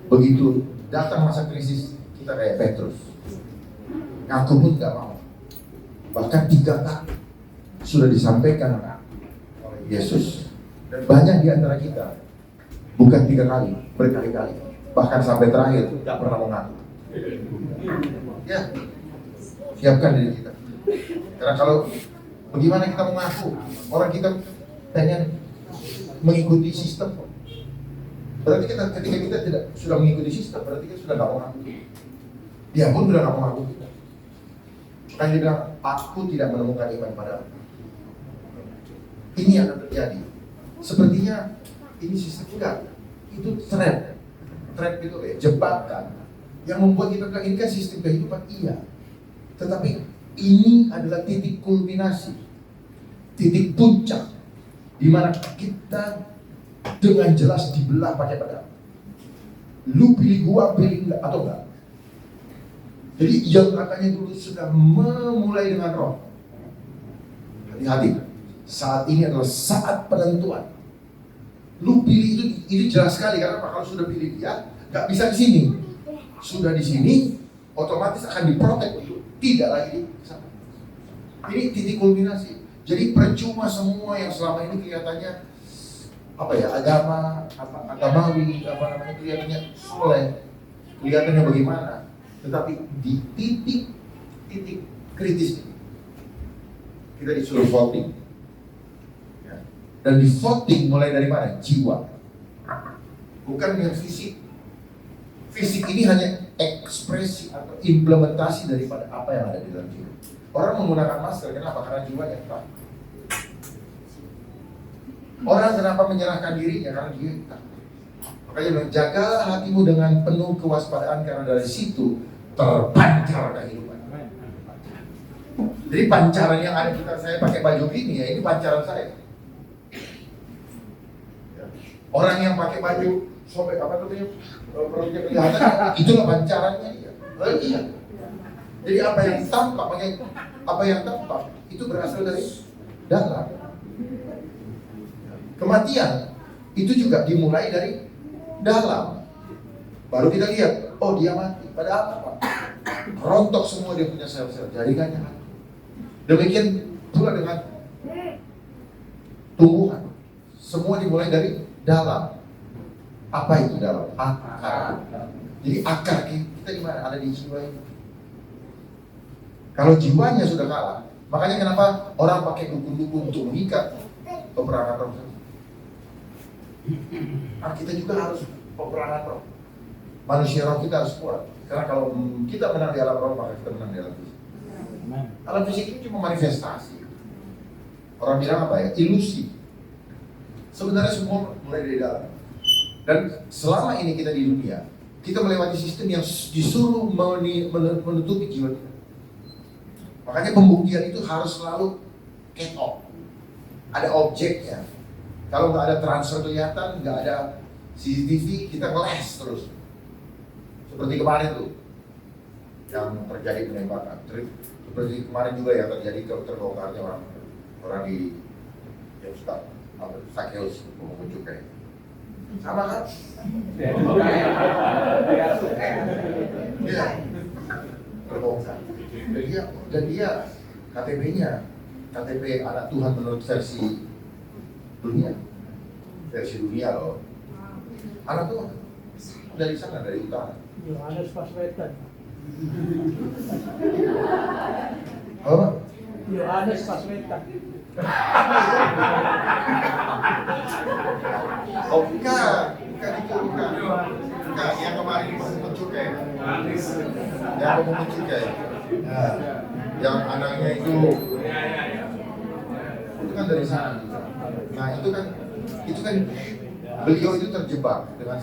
begitu datang masa krisis kita kayak Petrus, ngaku pun nggak mau. Bahkan 3 kali sudah disampaikan oleh Yesus, dan banyak di antara kita bukan 3 kali, berkali-kali, bahkan sampai terakhir tidak pernah mengaku. Ya, siapkan diri kita. Karena kalau bagaimana kita mengaku, orang kita pengen mengikuti sistem. Berarti kita ketika kita tidak sudah mengikuti sistem, berarti kita sudah nggak mengaku. Dia pun sudah nggak mengaku kita. Kan dia bilang, aku tidak menemukan iman padamu. Ini yang akan terjadi. Sepertinya ini sistem enggak, itu thread itu ya, jebakan yang membuat kita bilang ini kan sistem kehidupan, iya. Tetapi ini adalah titik kulminasi, titik puncak di mana kita dengan jelas dibelah pakai pedang. Lu pilih gua, pilih enggak atau enggak. Jadi yang katanya dulu sudah memulai dengan roh. Hati-hati, saat ini adalah saat penentuan. Lu pilih itu jelas sekali, karena apa? Kalau sudah pilih dia, nggak bisa di sini. Sudah di sini, otomatis akan diprotek untuk tidak lagi di sana. Ini titik kulminasi. Jadi percuma semua yang selama ini kelihatannya apa ya, agamawi, kelihatannya soleh, kelihatannya bagaimana. Tetapi di titik kritis ini, kita disuruh voting. Dan di voting mulai dari mana? Jiwa, bukan yang fisik. Fisik ini hanya ekspresi atau implementasi daripada apa yang ada di dalam jiwa. Orang menggunakan masker, kenapa? Karena jiwanya tak. Orang kenapa menyerahkan dirinya? Karena dia tak. Makanya bilang, jagalah hatimu dengan penuh kewaspadaan, karena dari situ terpancar kehidupan. Jadi pancaran yang ada kita, saya pakai baju ini ya, ini pancaran saya. Orang yang pakai baju sobek perutnya kelihatan, itulah pancarannya dia. Iya. Jadi apa yang tampak itu berasal dari dalam. Kematian itu juga dimulai dari dalam. Baru kita lihat, oh dia mati. Padahal apa? Rontok semua dia punya sel-sel jaringannya. Demikian pula dengan tumbuhan. Semua dimulai dari dalam. Apa itu dalam? Akar. Jadi akar kita di mana? Ada di jiwa ini. Kalau jiwanya sudah kalah, makanya kenapa orang pakai dukun-dukun untuk mengikat peperangan roh. Nah, kita juga harus peperangan roh. Manusia roh kita harus kuat. Karena kalau kita menang di alam roh, maka kita menang di alam fisik. Alam fisik ini cuma manifestasi. Orang bilang apa ya? Ilusi. Sebenarnya semua mulai dari dalam. Dan selama ini kita di dunia, kita melewati sistem yang disuruh menutupi jiwa kita. Makanya pembuktian itu harus selalu cut off. Ada objeknya. Kalau nggak ada transfer kelihatan, nggak ada CCTV, kita ngeles terus. Seperti kemarin tuh, yang terjadi penembakan. Seperti kemarin juga yang terjadi terbongkarnya orang di Yerusalem. Sakeus mengunjuk kayak sama kan? Ya. berbohongan. Dan dia KTP-nya KTP anak Tuhan menurut versi dunia loh. Anak Tuhan dari sana, dari utara. Yohanes Paswetan. Oh, Yohanes Paswetan. oh bukan itu bukan. Yang kemarin mau cukai. Yang mau cukai. Nah, yang anaknya itu kan dari sana. Nah itu kan beliau itu terjebak dengan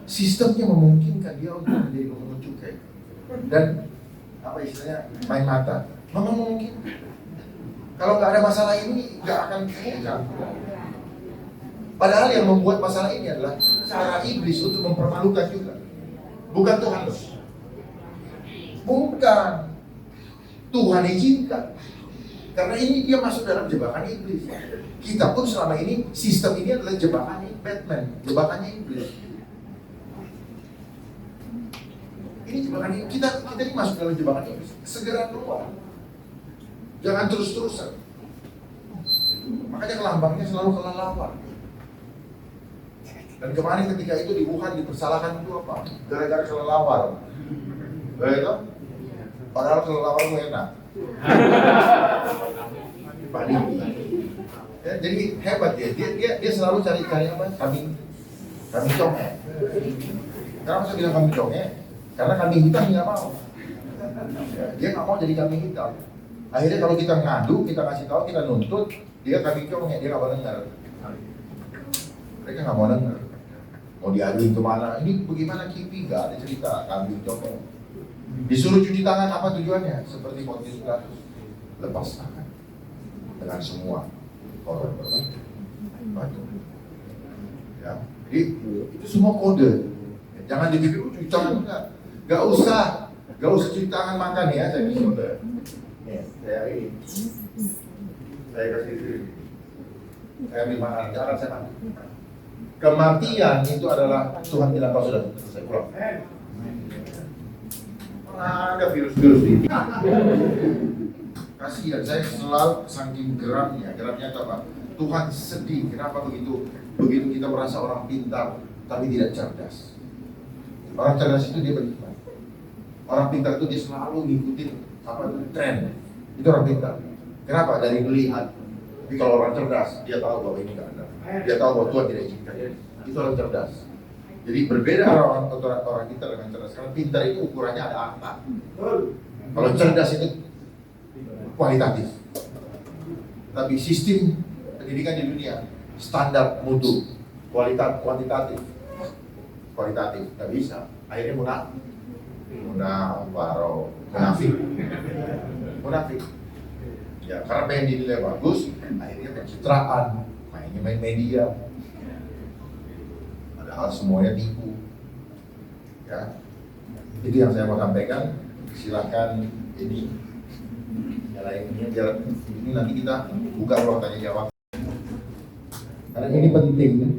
sistemnya memungkinkan dia untuk menjadi pemungut cukai dan apa istilahnya main mata. Memang mungkin kalau nggak ada masalah ini nggak akan terungkap. Padahal yang membuat masalah ini adalah cara iblis untuk mempermalukan juga, bukan Tuhan. Bukan Tuhan izinkan. Karena ini dia masuk dalam jebakan iblis. Kita pun selama ini, sistem ini adalah jebakan Batman, jebakannya iblis. Ini jebakan ini, kita ini masuk dalam jebakan iblis. Segera keluar. Jangan terus-terusan. Makanya kelambangnya selalu kelelawar. Dan kemarin ketika itu di Wuhan dipersalahkan itu apa? Gara-gara kelelawar. Begitu? Padahal kelelawar itu enak. Ya, jadi hebat dia selalu cari apa? Kambing conge. Kenapa saya bilang kambing conge? Karena kambing hitam nggak mau. Ya, dia nggak mau jadi kambing hitam. Akhirnya kalau kita ngadu, kita kasih tahu, kita nuntut, dia kambing conge, dia nggak mau dengar. Mereka nggak mau dengar. Mau diaduin kemana? Ini bagaimana Kipi? Nggak ada cerita kambing conge. Disuruh cuci tangan, apa tujuannya? Seperti Pontius Pilatus, lepas tangan dengan semua orang berbatu. Ya, jadi itu semua kode. Jangan dipikir cuci tangan nggak usah cuci tangan makan ya, saya kasih kode. Saya ini, saya kasih ini. Saya ambil makan, jangan saya makan. Kematian itu adalah Tuhan bilang kau sudah selesai pulang. Ada virus-virus ini. Kasihan, saya selalu saking geramnya apa? Tuhan sedih, kenapa begitu kita merasa orang pintar tapi tidak cerdas. Orang cerdas itu dia beriman. Orang pintar itu dia selalu ngikutin apa itu tren. Itu orang pintar. Kenapa? Dari melihat. Tapi kalau orang cerdas, dia tahu bahwa ini nggak ada. Dia tahu bahwa Tuhan tidak izinkan. Itu orang cerdas. Jadi berbeda orang pintar dengan cerdas. Karena pintar itu ukurannya ada angka. Kalau cerdas itu kualitatif. Tapi sistem pendidikan di dunia standar mutu, kuantitatif. Nggak bisa. Akhirnya munafik. Ya, karena pengen dinilai bagus, akhirnya pencitraan, main media. Padahal semuanya tipu. Ya, itu yang saya mau sampaikan. Silakan ini nyalain ini biar ini nanti kita buka ruang tanya jawab. Karena ini penting.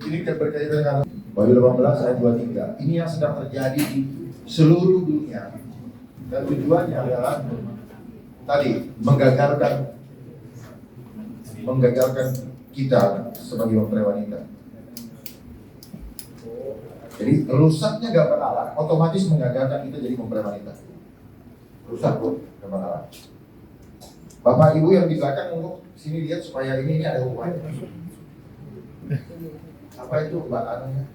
Ini berkaitan dengan Wahyu 18 ayat 23. Ini yang sedang terjadi di seluruh dunia. Dan tujuannya adalah tadi menggagalkan kita sebagai mempelai wanita. Jadi rusaknya gambar Allah otomatis menggagalkan kita jadi mempelai wanita. Rusak pun gambar Allah. Bapak Ibu yang di belakang untuk sini lihat supaya ini ada hubungannya. Apa itu Mbak Anunya?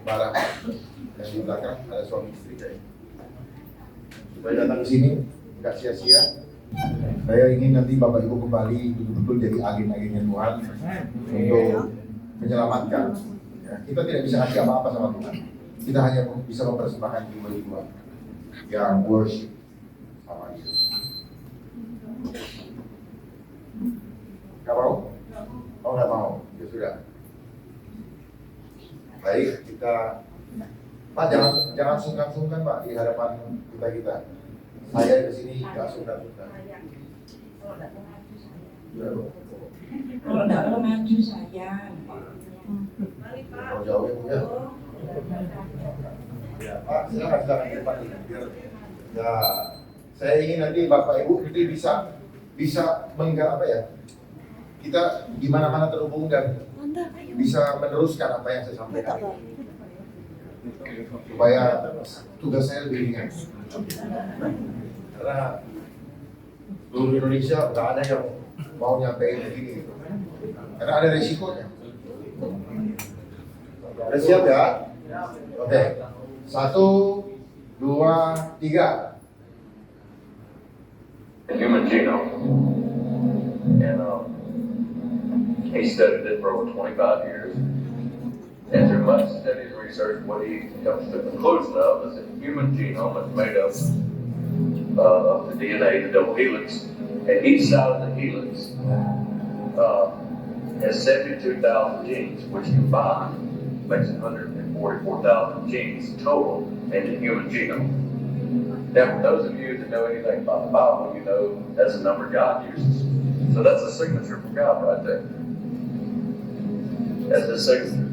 Barang yang di belakang ada suami istri kayak. Supaya datang ke sini nggak sia-sia. Saya ingin nanti Bapak Ibu kembali betul-betul jadi agen-agennya Tuhan untuk menyelamatkan. Ya, kita tidak bisa kasih apa-apa sama Tuhan. Kita hanya bisa mempersembahkan jiwa-jiwa yang worship sama Dia. Gak mau? Oh nggak mau? Ya sudah. Baik, kita Pak jangan sungkan-sungkan Pak di hadapan kita. Saya di sini nggak sungkan-sungkan. Kalau nggak mau maju saya. Kalau jauh ya. Ya Pak, silakan ke depan ini biar Ya, saya ingin nanti Bapak Ibu nanti bisa apa ya? Kita di mana-mana terhubung dan bisa meneruskan apa yang saya sampaikan. Supaya tugas saya lebih ringan. Karena seluruh Indonesia nggak ada yang mau nyampein begini. Karena ada resikonya. Udah siap ya? Oke. 1, 2, 3. The human genome, and he studied it for over 25 years. And through much study and research, what he comes to the conclusion of is that the human genome is made up of the DNA, the double helix, and each side of the helix has 72,000 genes, which combined makes 144,000 genes total in the human genome. Now, for those of you that know anything about the Bible, you know that's the number God uses. So that's a signature from God right there. That's the signature.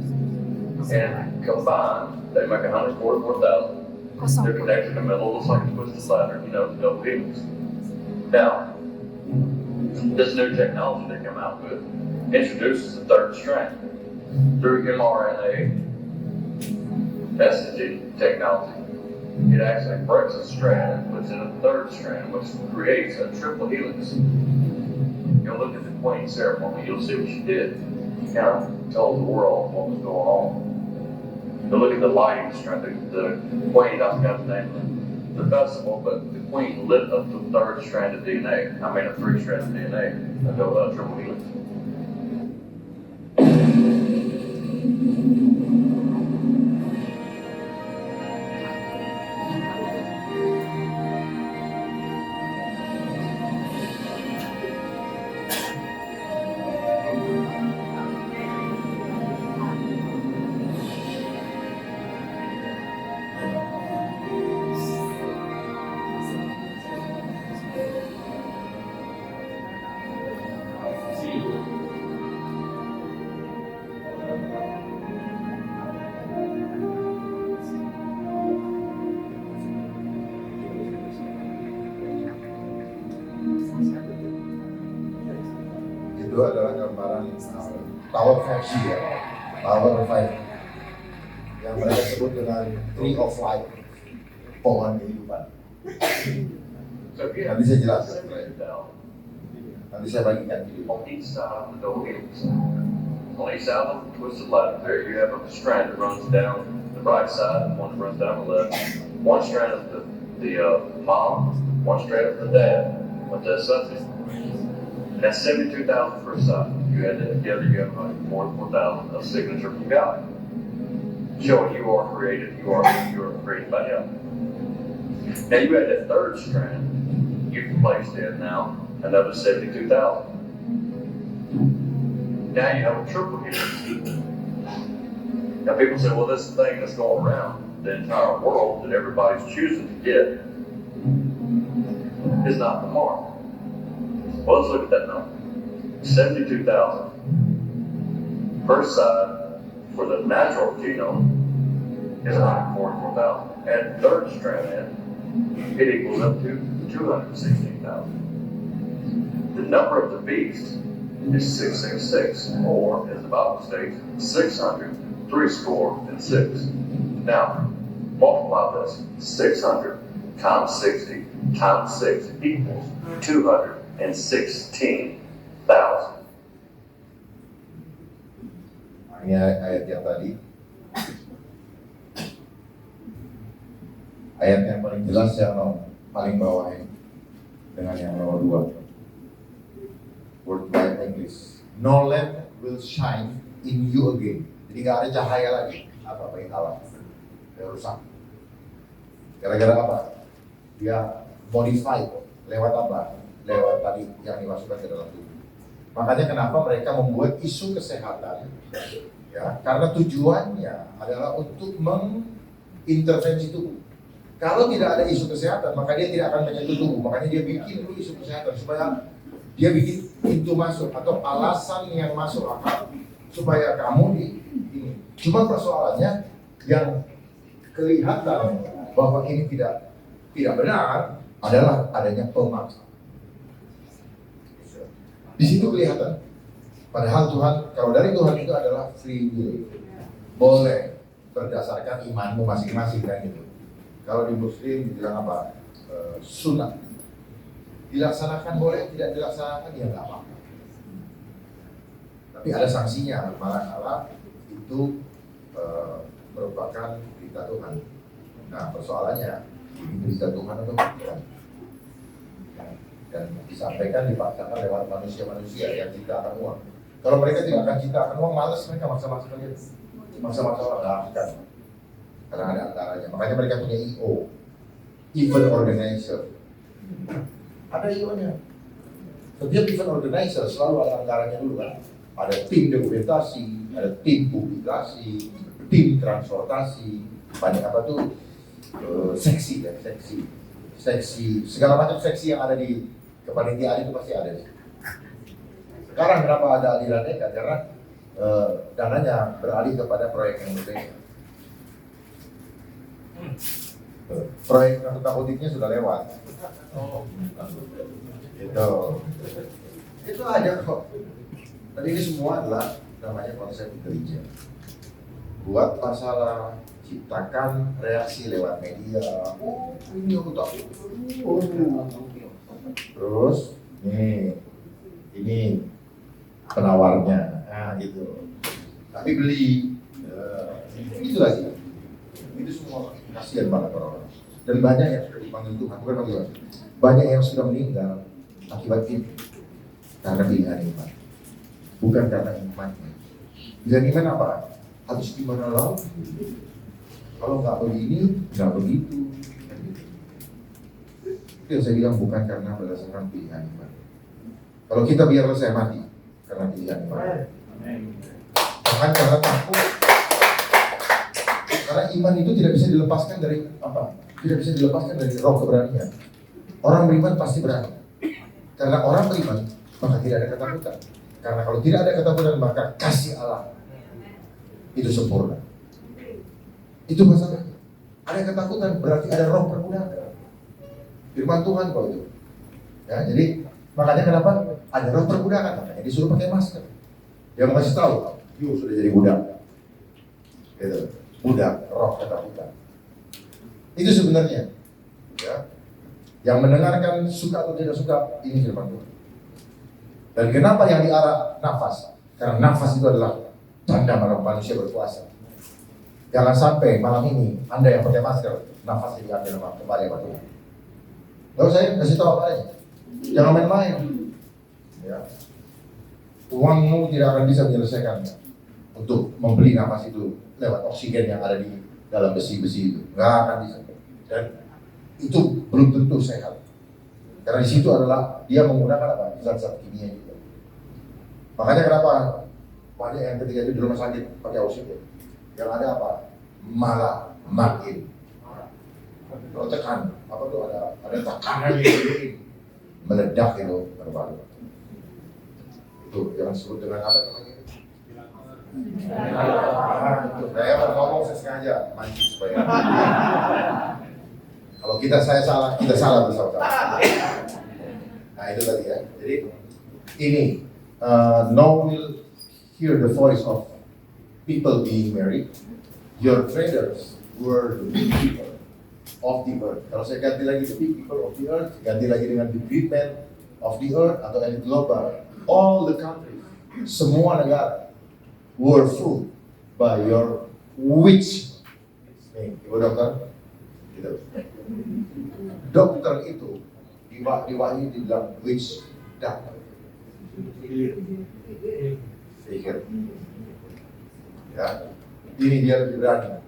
And combined, they make 144,000. They're connected in the middle, looks like a twisted ladder, you know, the double helix. Now, this new technology they come out with introduces the third strand through mRNA messaging technology. It actually breaks a strand and puts in a third strand, which creates a triple helix. You'll look at the Queen ceremony, you'll see what she did. She kind of told the world what was going on. You'll look at the lighting strand, the Queen, I forgot the name of the festival, but the Queen lit up the third strand of DNA, a 3 strand of DNA, a triple helix. Itu adalah gambaran Tower 5G ya, Tower 5 yang mereka sebut dengan Tree of Life, pohon kehidupan. So if you have Nanti saya jelaskan. 72,000 Nanti saya bagikan video. on each side of the double helix. On each side of the twisted ladder, there you have a strand that runs down the right side and one that runs down the left. One strand of the mom, one strand of the dad, with the subject. That's 72,000 per side. You add that together, you have 144,000 of signature from God, showing you are created, you are created by Him. Now you add that third strand, you've placed in now another 72,000. Now you have a triple helix. Now people say, well, this thing that's going around the entire world that everybody's choosing to get is not the mark. Well, let's look at that number. 72,000 per side for the natural genome is 144,000. Add third strand in, it equals up to 216,000. The number of the beast is 666, or as the Bible states, 600, 6. Now, multiply this. 600 times 60 times 6 equals 216,000. Ini ayat yang tadi. Ayat yang paling jelas yang paling bawah ini dengan yang nomor 2. Word by English. No lamp will shine in you again. Jadi nggak ada cahaya lagi. Apa bagi alam? Dia rusak. Gara-gara apa? Dia modify. Lewat apa? Lewat tadi yang dimasukkan ke dalam tubuh. Makanya kenapa mereka membuat isu kesehatan, ya, karena tujuannya adalah untuk mengintervensi tubuh. Kalau tidak ada isu kesehatan, maka dia tidak akan menyentuh tubuh. Makanya dia bikin dulu isu kesehatan supaya dia bikin pintu masuk atau alasan yang masuk akal supaya kamu ini. Cuma persoalannya yang kelihatan bahwa ini tidak tidak benar adalah adanya pemaksaan. Di situ kelihatan. Padahal Tuhan, kalau dari Tuhan itu adalah free will. Boleh berdasarkan imanmu masing-masing kan gitu. Kalau di Muslim dibilang apa? Sunnah. Dilaksanakan boleh, tidak dilaksanakan ya nggak apa-apa. Tapi ada sanksinya, malah itu merupakan perintah Tuhan. Nah persoalannya ini perintah Tuhan atau bukan? Dan disampaikan dipaksakan lewat manusia-manusia yang ciptakan uang. Kalau mereka tidak akan ciptakan uang, malas mereka maksa-maksa kalian. Maksa-maksa orang nggak akan. Karena ada antaranya. Makanya mereka punya EO, event organizer. Ada EO-nya. Setiap event organizer selalu ada anggarannya dulu kan. Ada tim dokumentasi, ada tim publikasi, tim transportasi, banyak apa tuh seksi ya, seksi segala macam seksi yang ada di kepanitiaan itu pasti ada. Sekarang kenapa ada aliran nekat? Karena dananya beralih kepada proyek yang berbeda. Proyek yang takutnya sudah lewat. Itu aja kok. Tapi ini semua adalah namanya konsep intelijen. Buat masalah, ciptakan reaksi lewat media. Oh, ini aku tahu. Terus, nih, ini penawarnya, nah gitu. Tapi beli, itu lagi. Itu semua kasihan banget orang-orang. Dan banyak yang sudah dipanggil Tuhan, bukan panggilan. Banyak yang sudah meninggal akibat ini karena pilihan iman, bukan karena imannya. Pilihan iman apa? Habis gimana lagi? Kalau nggak begini, nggak begitu. Itu yang saya bilang bukan karena berdasarkan pilihan iman. Kalau kita biar saya mati karena pilihan iman. Bukan karena takut. Karena iman itu tidak bisa dilepaskan dari apa? Tidak bisa dilepaskan dari roh keberanian. Orang beriman pasti berani. Karena orang beriman, maka tidak ada ketakutan. Karena kalau tidak ada ketakutan, maka kasih Allah itu sempurna. Itu masalahnya. Ada ketakutan berarti ada roh perbudakan. Firman Tuhan kok itu. Ya, jadi makanya kenapa ada roh perbudakan? Makanya disuruh pakai masker. Dia mau kasih tahu, you sudah jadi budak. Gitu. Budak, roh ketakutan. Itu sebenarnya. Ya. Yang mendengarkan suka atau tidak suka, ini firman Tuhan. Dan kenapa yang diarah nafas? Karena nafas itu adalah tanda manusia berkuasa. Jangan sampai malam ini Anda yang pakai masker, nafas diambil kembali sama Tuhan. Lalu saya kasih tahu apa aja. Jangan main-main. Ya. Uangmu tidak akan bisa menyelesaikan untuk membeli nafas itu lewat oksigen yang ada di dalam besi-besi itu. Nggak akan bisa. Dan itu belum tentu sehat. Karena di situ adalah dia menggunakan apa? Zat-zat kimia juga. Makanya kenapa banyak yang ketika itu di rumah sakit pakai oksigen. Yang ada apa? Malah makin. Kalau tekan, apa tuh ada tekanan yang meledak itu baru-baru. Itu yang disebut dengan apa namanya? Saya mau ngomong saya sengaja mancing supaya. Kalau saya salah bersama-sama. Nah itu tadi ya. Jadi ini no will hear the voice of people being married. Your traders were the big people of the earth. Kalau saya ganti lagi the big people of the earth, ganti lagi dengan the great men of the earth atau elit global. All the countries, semua negara were fooled by your witch. Nih, ibu dokter. Gitu. Dokter itu di wahyu dibilang witch doctor. Pikir. Ya, ini dia lebih berani.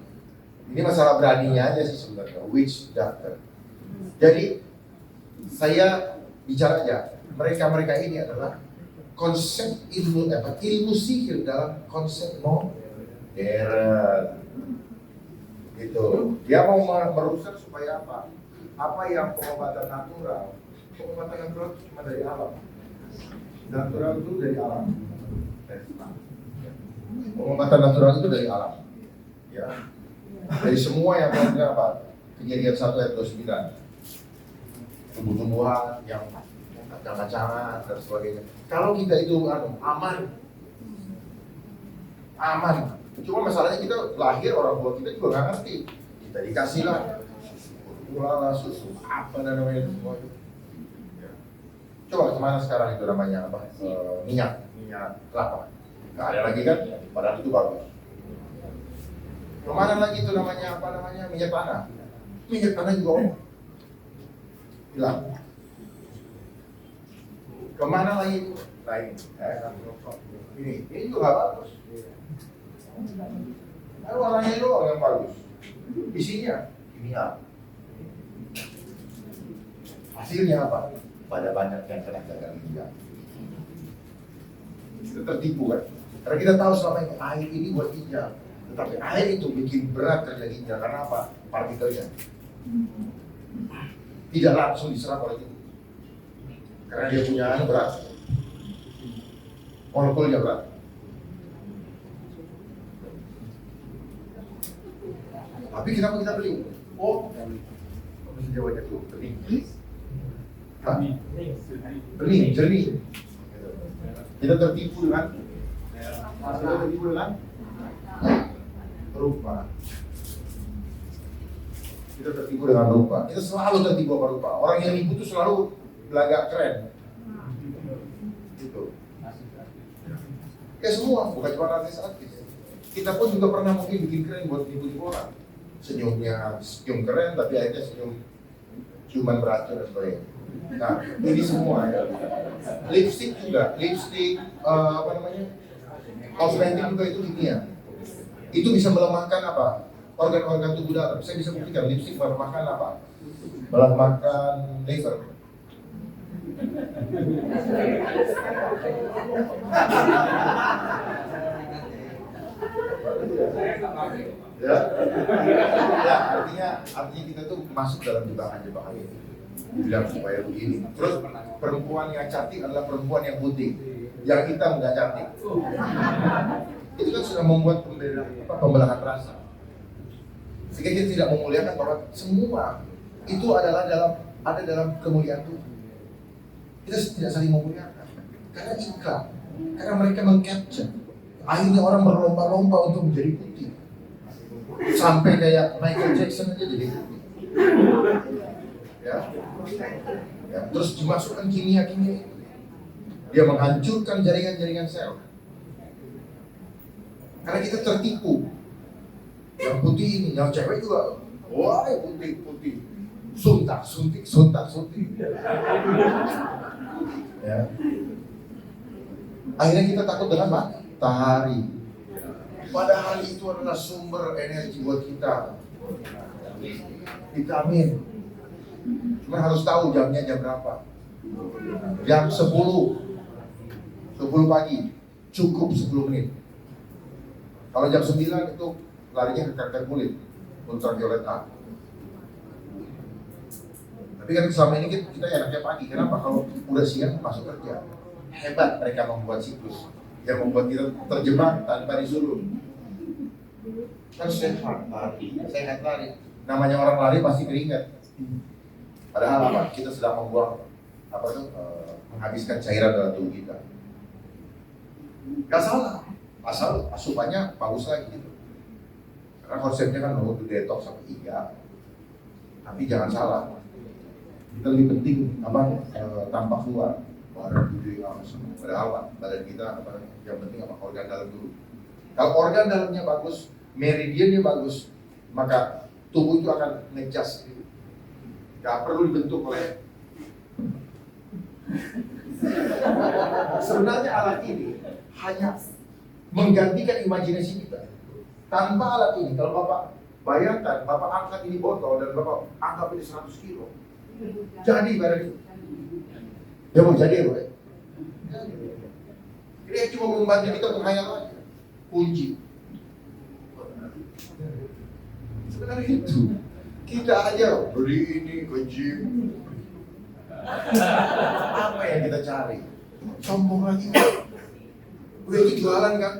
Ini masalah beraninya aja sih sebenarnya, witch doctor. Jadi saya bicara aja, mereka ini adalah konsep ilmu sihir dalam konsep modern. Gitu. Dia mau merusak supaya apa? Apa yang pengobatan natural? Pengobatan natural itu cuma dari alam. Natural itu dari alam. Pengobatan natural itu dari alam. Ya. Dari semua yang mengatakan apa? Kejadian 1 ayat 29. tumbuh-tumbuhan yang kacang-kacangan dan sebagainya. Kalau kita itu aman. Cuma masalahnya kita lahir, orang tua kita juga nggak ngerti. Kita dikasih lah gula, susu, apa dan namanya semua itu. Ya. Coba kemana sekarang itu namanya apa? Minyak kelapa. Nggak ada lagi kan? Padahal itu bagus. Kemana lagi itu namanya apa namanya minyak tanah? Minyak tanah juga hilang. Kemana lagi? Lain. Ini juga nggak bagus. Lalu warnanya doang yang bagus. Isinya kimia. Hasilnya apa? Pada banyak yang kena gagal ginjal. Kita tertipu kan? Karena kita tahu selama ini air ini buat ginjal. Tetapi air itu bikin berat kerja ginjal. Karena apa? Partikelnya tidak langsung diserap oleh tubuh. Karena dia punya berat. Molekulnya berat. Tapi kenapa kita beli? Masih jawabnya tuh bening. Bening, jernih. Kita tertipu dengan rupa. Kita tertipu dengan rupa. Kita selalu tertipu sama rupa. Orang yang nipu itu selalu belagak keren. Gitu. Kayak semua, bukan cuma artis-artis. Kita pun juga pernah mungkin bikin keren buat nipu orang. Senyum keren, tapi akhirnya ciuman beracun dan sebagainya. Nah, ini semua ya. Lipstick juga, kosmetik juga itu kimia. Itu bisa melemahkan apa? Organ-organ tubuh dalam. Saya bisa buktikan lipstick melemahkan apa? Melemahkan liver. Ya, artinya kita tuh masuk dalam jebakan itu. Bilang supaya begini. Terus perempuan yang cantik adalah perempuan yang putih, yang hitam nggak cantik. Itu kan sudah membuat pembelahan rasa. Sehingga kita tidak memuliakan bahwa semua itu adalah dalam kemuliaan Tuhan. Kita tidak saling memuliakan karena iklan, karena mereka meng-capture. Akhirnya orang berlomba-lomba untuk menjadi putih. Sampai kayak Michael Jackson aja jadi putih. Ya. Terus dimasukkan kimia itu. Dia menghancurkan jaringan-jaringan sel. Karena kita tertipu. Yang putih ini, yang cewek juga. Wah, putih. Suntik. Ya. Akhirnya kita takut dengan matahari. Padahal itu adalah sumber energi buat kita. Vitamin. Cuma harus tahu jamnya jam berapa. Jam 10 pagi, cukup 10 menit. Kalau jam 9 itu larinya ke kanker kulit, ultraviolet A. Tapi kan selama ini kita enaknya pagi. Kenapa? Kalau udah siang masuk kerja. Hebat mereka membuat siklus yang membuat kita terjebak tanpa disuruh. Kan sehat lari. Namanya orang lari pasti keringat. Padahal apa? Kita sedang membuang menghabiskan cairan dalam tubuh kita. Gak salah, asal asupannya bagus lagi gitu. Karena konsepnya kan untuk detox sama iga. Tapi jangan salah. Kita lebih penting tampak luar, badan gede semua. Padahal badan kita yang penting organ dalam dulu. Kalau organ dalamnya bagus, meridiannya bagus, maka tubuh itu akan nge-adjust. Gak perlu dibentuk oleh. Sebenarnya alat ini hanya menggantikan imajinasi kita. Tanpa alat ini, kalau Bapak bayangkan, Bapak angkat ini botol dan Bapak anggap ini 100 kilo. Jadi badan itu. Ya mau jadi ya, Pak? Ini cuma membantu kita menghayal aja. Kunci. Sebenarnya itu. Kita aja beli ini ke gym. Apa yang kita cari? Sombong lagi. Udah itu jualan kan?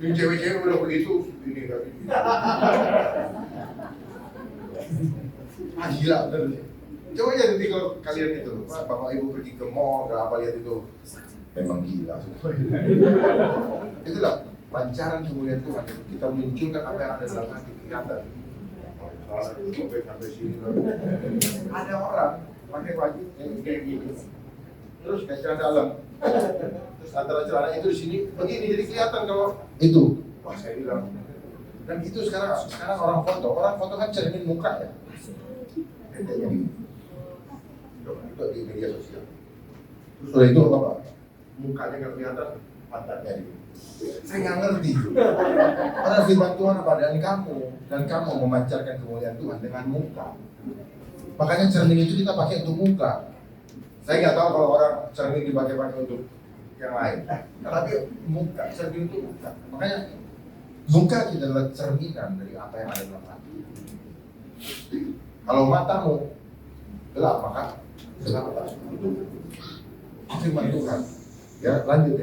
Ini cewek-cewek udah begitu, ini kan. Gila bener. Coba aja nanti kalau kalian itu, bapak ibu pergi ke mall, nggak apa lihat itu, memang gila. Itulah pancaran kemuliaan Tuhan. Kita munculkan apa yang ada dalam hati kelihatan. Ada orang pakai baju yang kayak gini, terus kayak celana dalam, terus antara celana itu di sini begini, jadi kelihatan kalau itu. Wah, saya bilang, dan itu sekarang orang foto kan cermin muka ya. Bedanya gini. Itu di media sosial. Terus udah itu apa? Mukanya nggak kelihatan, pantatnya di. Saya nggak ngerti. Karena firman Tuhan apa dan kamu memancarkan kemuliaan Tuhan dengan muka. Makanya cermin itu kita pakai untuk muka. Saya nggak tahu kalau orang cermin dipakai untuk yang lain. Tapi muka, cermin itu muka. Makanya muka kita adalah cerminan dari apa yang ada dalam hati. Kalau matamu gelap maka gelap. Firman Tuhan. Ya lanjut.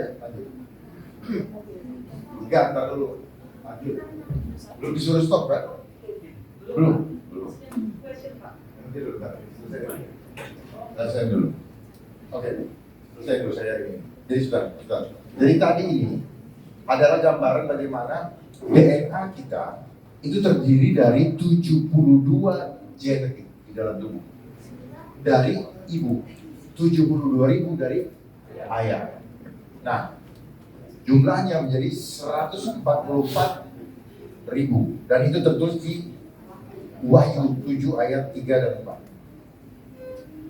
Enggak, ntar dulu. Lanjut. Belum disuruh stop kan? Belum. Nanti dulu, selesai dulu. Oke, selesai dulu saya ini. Jadi sudah. Jadi tadi ini adalah gambaran bagaimana DNA kita itu terdiri dari 72 genetik di dalam tubuh. Dari ibu, 72.000 dari ayah. Nah, jumlahnya menjadi 144.000 dan itu tertulis di Wahyu 7 ayat 3 dan 4.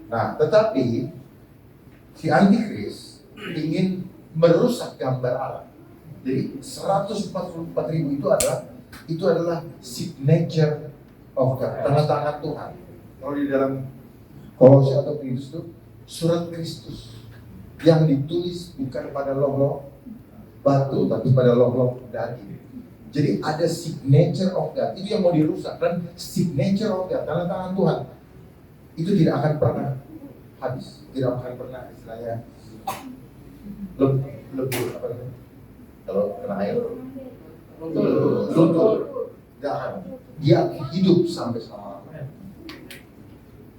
Nah, tetapi si antikris ingin merusak gambar Allah. Jadi 144.000 itu adalah signature of God, tanda tangan Tuhan. Kalau di dalam Kolose atau Kristus itu surat Kristus yang ditulis bukan pada logo batu tapi pada logo daging. Jadi ada signature of God, itu yang mau dirusak. Dan signature of God, tanda tangan Tuhan, itu tidak akan pernah habis, tidak akan pernah istilahnya lebur apa namanya? Kalau kena air luntur, tidak akan. Dia hidup sampai selama-lamanya.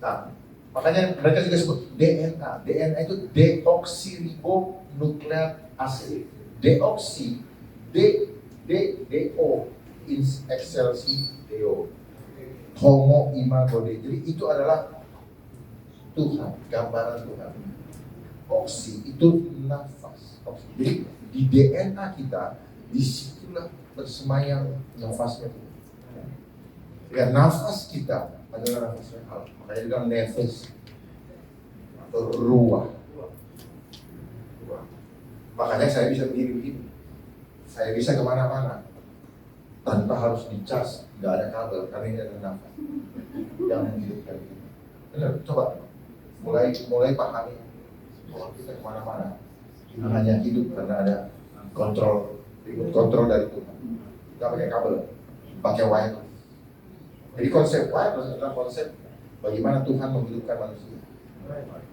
Nah, makanya mereka juga sebut DNA. DNA itu deoksiribonukleat asid. Deoksi, DO in excelsis Deo. Homo imago Dei. Jadi itu adalah Tuhan, gambaran Tuhan. Oksi itu nafas. Jadi di DNA kita disitulah bersemayam nafasnya. Ya, nafas kita adalah nafasnya Allah. Makanya juga nefes atau ruah. Makanya saya bisa begini. Saya bisa kemana-mana tanpa harus dicas, nggak ada kabel karena ini ada nafas yang menghidupkan kita. Benar, coba mulai pahami bahwa kita kemana-mana hanya hidup karena ada remote control dari Tuhan. Nggak pakai kabel, pakai wire. Jadi konsep wireless adalah konsep bagaimana Tuhan menghidupkan manusia.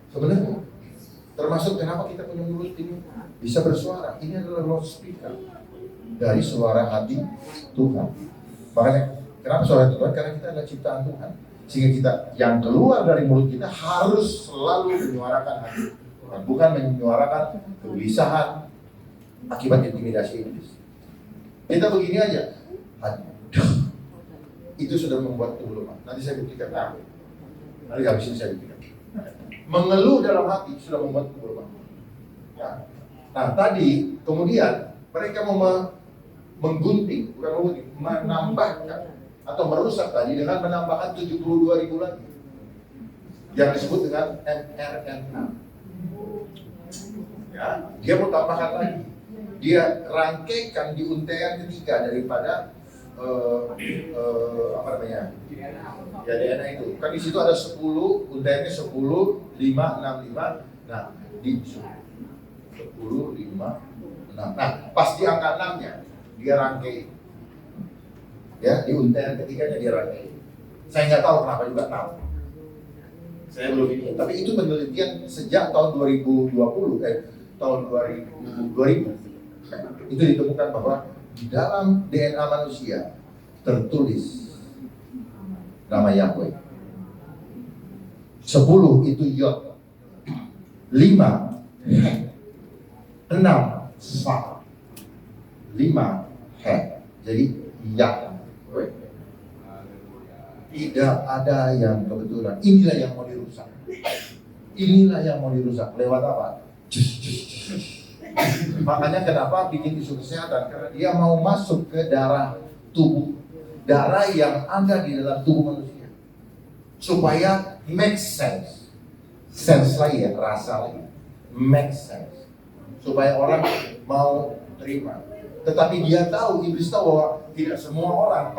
Sebenarnya termasuk kenapa kita punya mulut ini bisa bersuara. Ini adalah loudspeaker dari suara hati Tuhan. Makanya kenapa suara Tuhan? Karena kita adalah ciptaan Tuhan. Sehingga kita yang keluar dari mulut kita harus selalu menyuarakan hati Tuhan, bukan menyuarakan kegelisahan akibat intimidasi iblis. Kita begini aja, itu sudah membuat tubuh lemah. Nanti saya buktikan. Nanti habis ini saya buktikan. Mengeluh dalam hati sudah membuat tubuh lemah. Ya. Nah tadi kemudian mereka mau menggunting, bukan menggunting, menambahkan atau merusak tadi dengan menambahkan 72.000 lagi yang disebut dengan mRNA. Ya, dia mau tambahkan lagi. Dia rangkaikan di untaian ketiga daripada apa namanya? Ya DNA itu. Kan di situ ada 10, untaiannya 10, 5, 6, 5. Nah, di 10, 5, 6. Nah, pas di angka 6-nya dia rangkai. Ya, di untaian ketiganya dia rangkai. Saya nggak tahu kenapa juga 6. Saya belum ini. Tapi itu penelitian sejak tahun 2020, tahun 2000. Itu ditemukan bahwa di dalam DNA manusia tertulis nama Yahweh. 10 itu yod, 5 he, 6 fa, 5 he. Jadi ya. Tidak ada yang kebetulan. Inilah yang mau dirusak. Inilah yang mau dirusak. Lewat apa? Makanya kenapa bikin isu kesehatan? Karena dia mau masuk ke darah tubuh, darah yang ada di dalam tubuh manusia, supaya make sense, sense lagi ya, rasa lagi, make sense, supaya orang mau terima. Tetapi dia tahu, iblis tahu bahwa tidak semua orang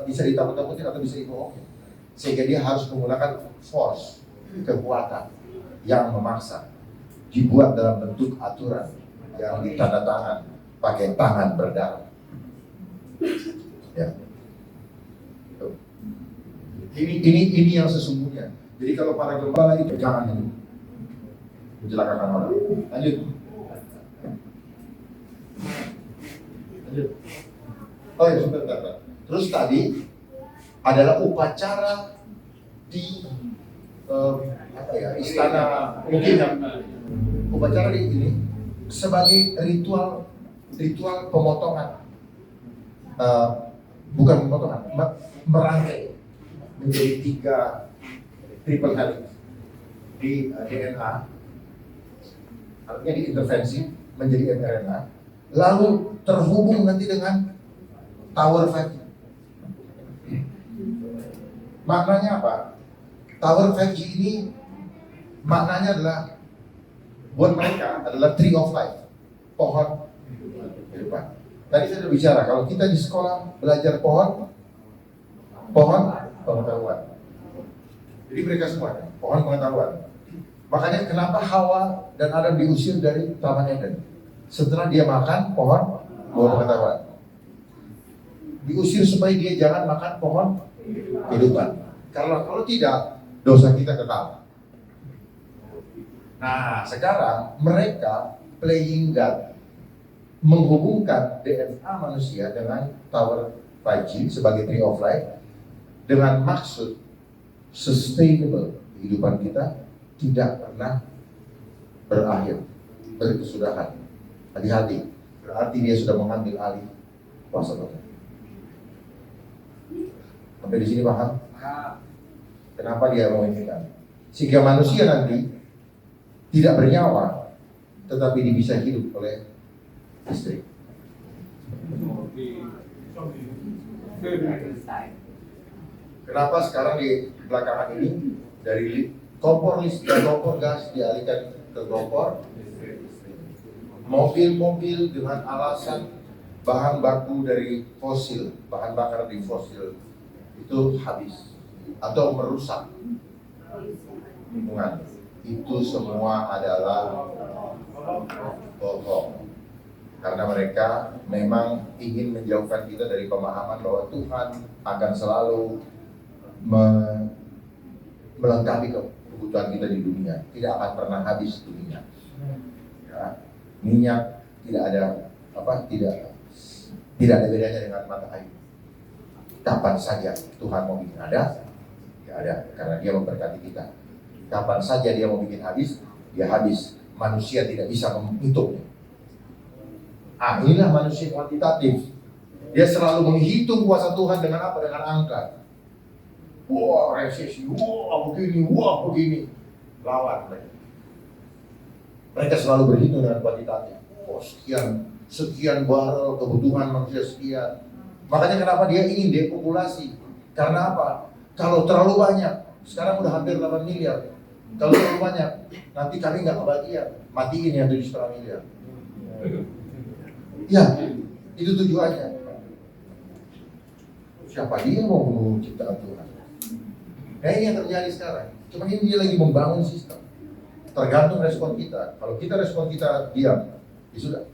bisa ditakut-takutin atau bisa dibohongin, sehingga dia harus menggunakan force, kekuatan yang memaksa, dibuat dalam bentuk aturan yang ditandatangan pakai tangan berdarah. Ya. Ini yang sesungguhnya. Jadi kalau para gembala itu jangan ini mencelakakan orang. Lanjut. Oh ya, sebentar. Terus tadi adalah upacara di istana mungkin upacara di ini sebagai ritual pemotongan, bukan pemotongan, merangkai menjadi 3 triple helix di DNA, artinya diintervensi menjadi mRNA, lalu terhubung nanti dengan tower 5G. Maknanya apa? Tower 5G ini maknanya adalah buat mereka adalah tree of life, pohon kehidupan. Tadi saya sudah bicara, kalau kita di sekolah belajar pohon pengetahuan. Jadi mereka semua pohon pengetahuan. Makanya kenapa Hawa dan Adam diusir dari Taman Eden? Setelah dia makan pohon pengetahuan, diusir supaya dia jangan makan pohon kehidupan. Kalau tidak, dosa kita kekal. Nah, sekarang mereka playing God, menghubungkan DNA manusia dengan tower 5G sebagai tree of life dengan maksud sustainable, kehidupan kita tidak pernah berakhir, berkesudahan. Hati-hati, berarti dia sudah mengambil alih kuasa Tuhan. Sampai di sini paham? Kenapa dia menginginkan? Sehingga manusia nanti tidak bernyawa, tetapi bisa hidup oleh listrik. Kenapa sekarang di belakangan ini dari kompor listrik, kompor gas dialihkan ke kompor mobil-mobil dengan alasan bahan baku dari fosil, bahan bakar di fosil itu habis atau merusak lingkungan. Itu semua adalah bohong. Karena mereka memang ingin menjauhkan kita dari pemahaman bahwa Tuhan akan selalu melengkapi kebutuhan kita di dunia. Tidak akan pernah habis dunia. Ya. Minyak tidak ada bedanya dengan mata air. Kapan saja Tuhan mau bikin ada, ya ada, karena Dia memberkati kita. Kapan saja Dia mau bikin habis, Dia habis. Manusia tidak bisa menghitungnya. Inilah manusia kuantitatif. Dia selalu menghitung kuasa Tuhan dengan apa? Dengan angka. Wah, resesi, wah begini. Lawan mereka. Mereka selalu berhitung dengan kuantitatif. Oh, sekian barrel kebutuhan manusia sekian. Makanya kenapa dia ingin depopulasi? Karena apa? Kalau terlalu banyak, sekarang udah hampir 8 miliar. Kalau terlalu banyak, nanti kami nggak kebagian. Matiin yang 7,5 miliar. Ya, itu tujuannya. Siapa dia mau membunuh ciptaan Tuhan? Nah, ini yang terjadi sekarang. Cuma ini dia lagi membangun sistem. Tergantung respon kita. Kalau kita respon kita diam, ya sudah.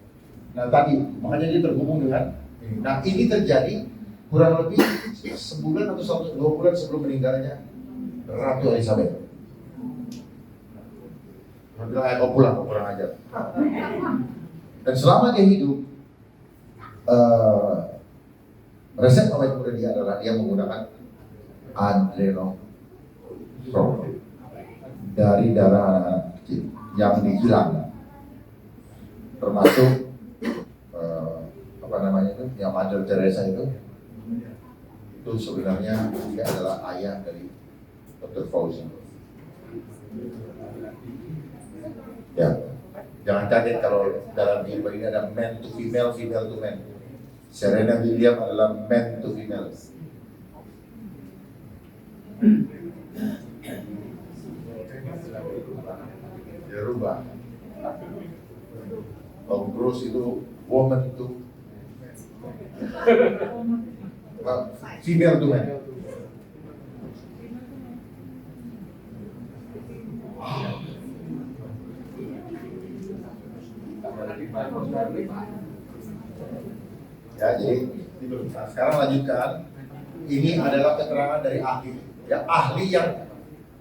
Nah tadi, makanya dia terhubung dengan ini. Nah ini terjadi kurang lebih sebulan atau 2 bulan sebelum meninggalnya Ratu Elizabeth. Dia bilang, kau pulang aja. Dan selama dia hidup, resep awet muda dia adalah dia menggunakan adrenochrome. dari darah anak-anak kecil yang dihilang, termasuk apa namanya itu, yang Mother Teresa itu sebenarnya dia adalah ayah dari Dr. Fauzi. Ya, jangan kaget kalau dalam Bible ini ada man to female, female to man. Serena Williams adalah man to female. Dia rubah. Tom Cruise itu woman to female to man. Ya, jadi nah, sekarang lanjutkan. Ini adalah keterangan dari ahli, ya, ahli yang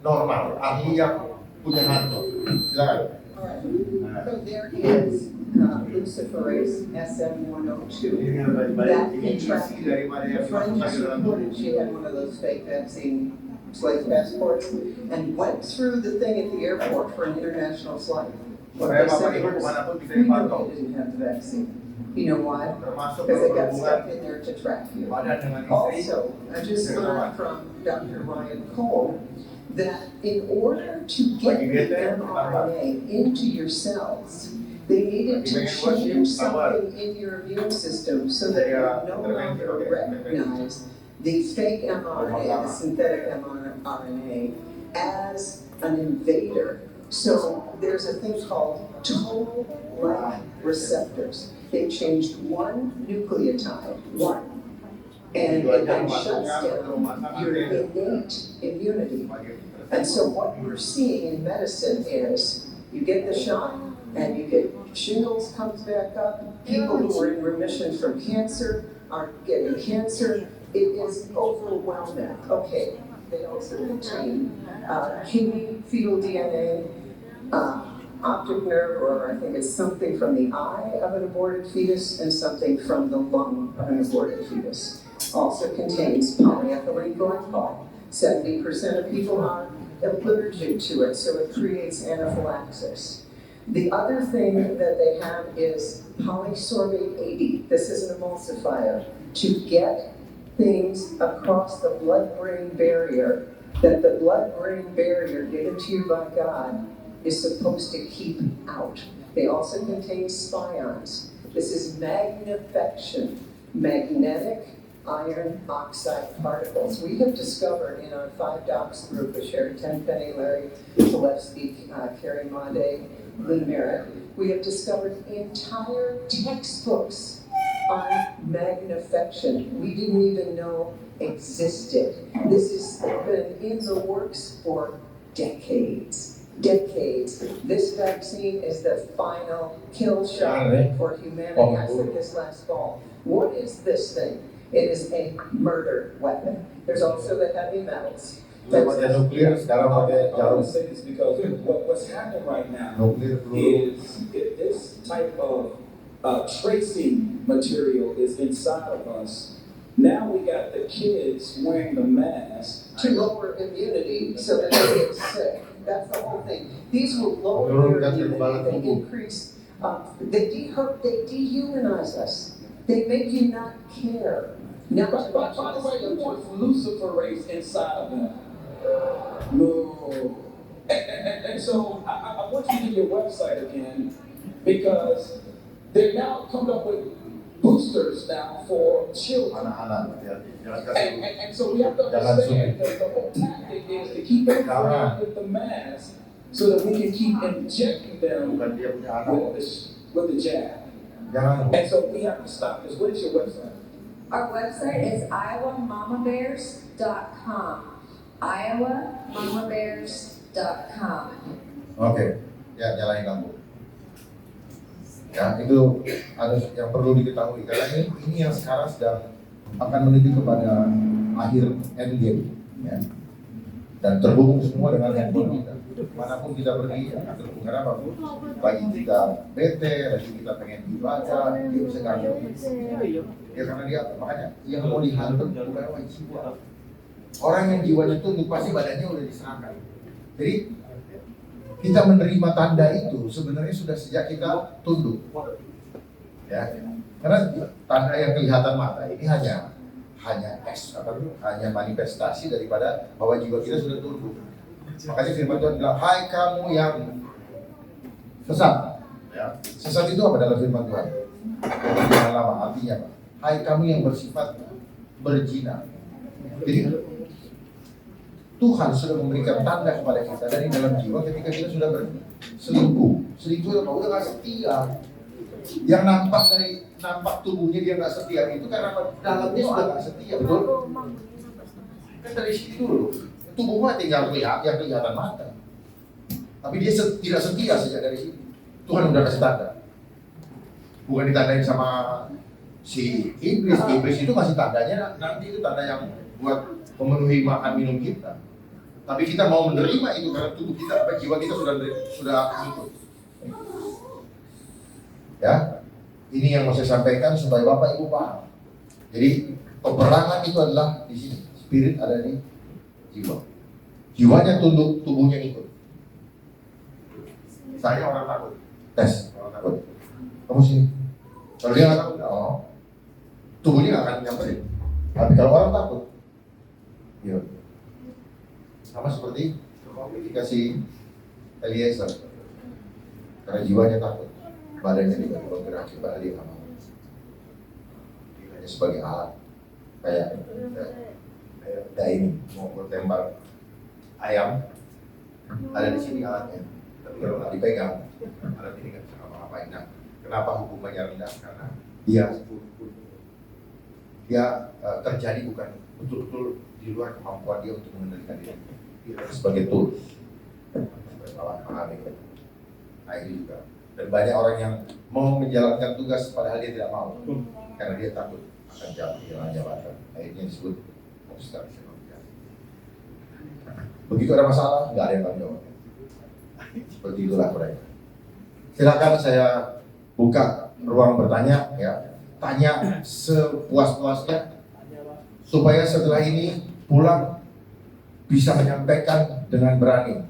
normal, ahli yang punya hantu. Silakan. So there is luciferase SM102 that can track you. A friend just reported she had one of those fake vaccine slave passports and went through the thing at the airport for an international flight. What they said was, we knew you didn't have the vaccine. You know why? Because they got stuck in there to track you. Also, I just learned from Dr. Ryan Cole that in order to get the mRNA into your cells, they needed to change something in your immune system so that you no longer recognize the fake mRNA, the synthetic mRNA, as an invader. So there's a thing called toll-like receptors. They changed one nucleotide, and it then shuts down your innate immunity. And so what we're seeing in medicine is you get the shot and you get shingles comes back up, people who are in remission from cancer are getting cancer. It is overwhelming. Okay, they also contain kidney, fetal DNA, optic nerve, or I think it's something from the eye of an aborted fetus and something from the lung of an aborted fetus. Also contains polyethylene glycol. 70% of people are allergic to it, so it creates anaphylaxis. The other thing that they have is polysorbate 80. This is an emulsifier to get things across the blood-brain barrier that the blood-brain barrier given to you by God is supposed to keep out. They also contain spions. This is magnification, magnetic iron oxide particles. We have discovered in our 5 docs group with Sherry Tenpenny, Larry Gillespie, Carrie Maude, Lynn Merritt, we have discovered entire textbooks on magnification we didn't even know existed. This has been in the works for decades. This vaccine is the final kill shot for humanity. I said this last fall. What is this thing? It is a murder weapon. There's also the heavy metals. Pakai nuklir, sekarang pakai I want jarum. to say this because what's happening right now Nuklir peluru. is this type of tracing material is inside of us. Now we got the kids wearing the mask To lower immunity so that they get sick. That's the whole thing. These will lower your immunity. They increase. They dehumanize us. They make you not care. Not to By the way, who wants luciferase inside of them? No. And so I want you to get your website again because they're now coming up with boosters now for children. Anak-anak, ya, jangan kasih. And so we have to understand that the whole tactic is to keep them around with the mask so that we can keep injecting them Bukan dia punya anak. with the jab. Jangan. And so we have to stop this. What is your website? Our website is iowamamabears.com. iowamamabears.com. Oke, ya nyalain lampu. Ya, itu ada yang perlu diketahui karena ini yang sekarang sedang akan menuju kepada akhir endgame, ya. Dan terhubung semua dengan handphone kita. Manapun kita pergi, ya, terhubung. Karena apa? Lagi kita bete, lagi kita pengen ibadah, dia bisa ganggu. Ya karena dia, makanya yang mau dihantam bukan orang jiwa. Orang yang jiwanya tunduk pasti badannya udah diserahkan. Jadi Kita menerima tanda itu sebenarnya sudah sejak kita tunduk. Ya, karena tanda yang kelihatan mata ini hanya manifestasi daripada bahwa jiwa kita sudah tunduk. Makanya firman Tuhan bilang, hai kamu yang sesat. Ya. Sesat itu apa dalam firman Tuhan? Yang lama, artinya apa? Hai kamu yang bersifat berzina. Jadi Tuhan sudah memberikan tanda kepada kita dari dalam jiwa ketika kita sudah berselingkuh. Selingkuh itu udah gak setia. Yang nampak tubuhnya dia gak setia itu karena dalamnya sudah gak setia, betul? Kan dari situ dulu. Tubuhnya tinggal yang kelihatan mata. Tapi dia tidak setia sejak dari situ. Tuhan udah kasih tanda. Bukan ditandain sama si iblis. Iblis itu masih tandanya, nanti itu tanda yang buat memenuhi makan minum kita. Tapi kita mau menerima itu karena tubuh kita, jiwa kita sudah ikut. Ya, ini yang mau saya sampaikan supaya Bapak Ibu paham. Jadi peperangan itu adalah di sini, spirit ada di jiwa. Jiwanya tunduk, tubuhnya ikut. Saya orang takut, tes orang takut. Kamu sini. Kalau dia nggak takut, oh, tubuhnya nggak akan nyamperin. Tapi kalau orang takut, iya. Sama seperti ketika si Eliezer, karena jiwanya takut, badannya tidak bergerak, padahal dia nggak mau. Dia hanya sebagai alat, kayak ini mau bertembak ayam, ada di sini alatnya, tapi kalau nggak dipegang, alat ini nggak bisa ngapa-ngapain. Nah, kenapa hukumannya rendah? Karena dia terjadi bukan betul-betul di luar kemampuan dia untuk mengendalikan diri. Dia sebagai tools, sebagai alat mengambil. Nah ini juga. Dan banyak orang yang mau menjalankan tugas padahal dia tidak mau, karena dia takut akan jalan jabatan. Akhirnya disebut obstruction of justice. Begitu ada masalah, nggak ada yang tanggung jawab. Seperti itulah mereka. Silakan saya buka ruang bertanya, ya. Tanya sepuas-puasnya supaya setelah ini pulang bisa menyampaikan dengan berani.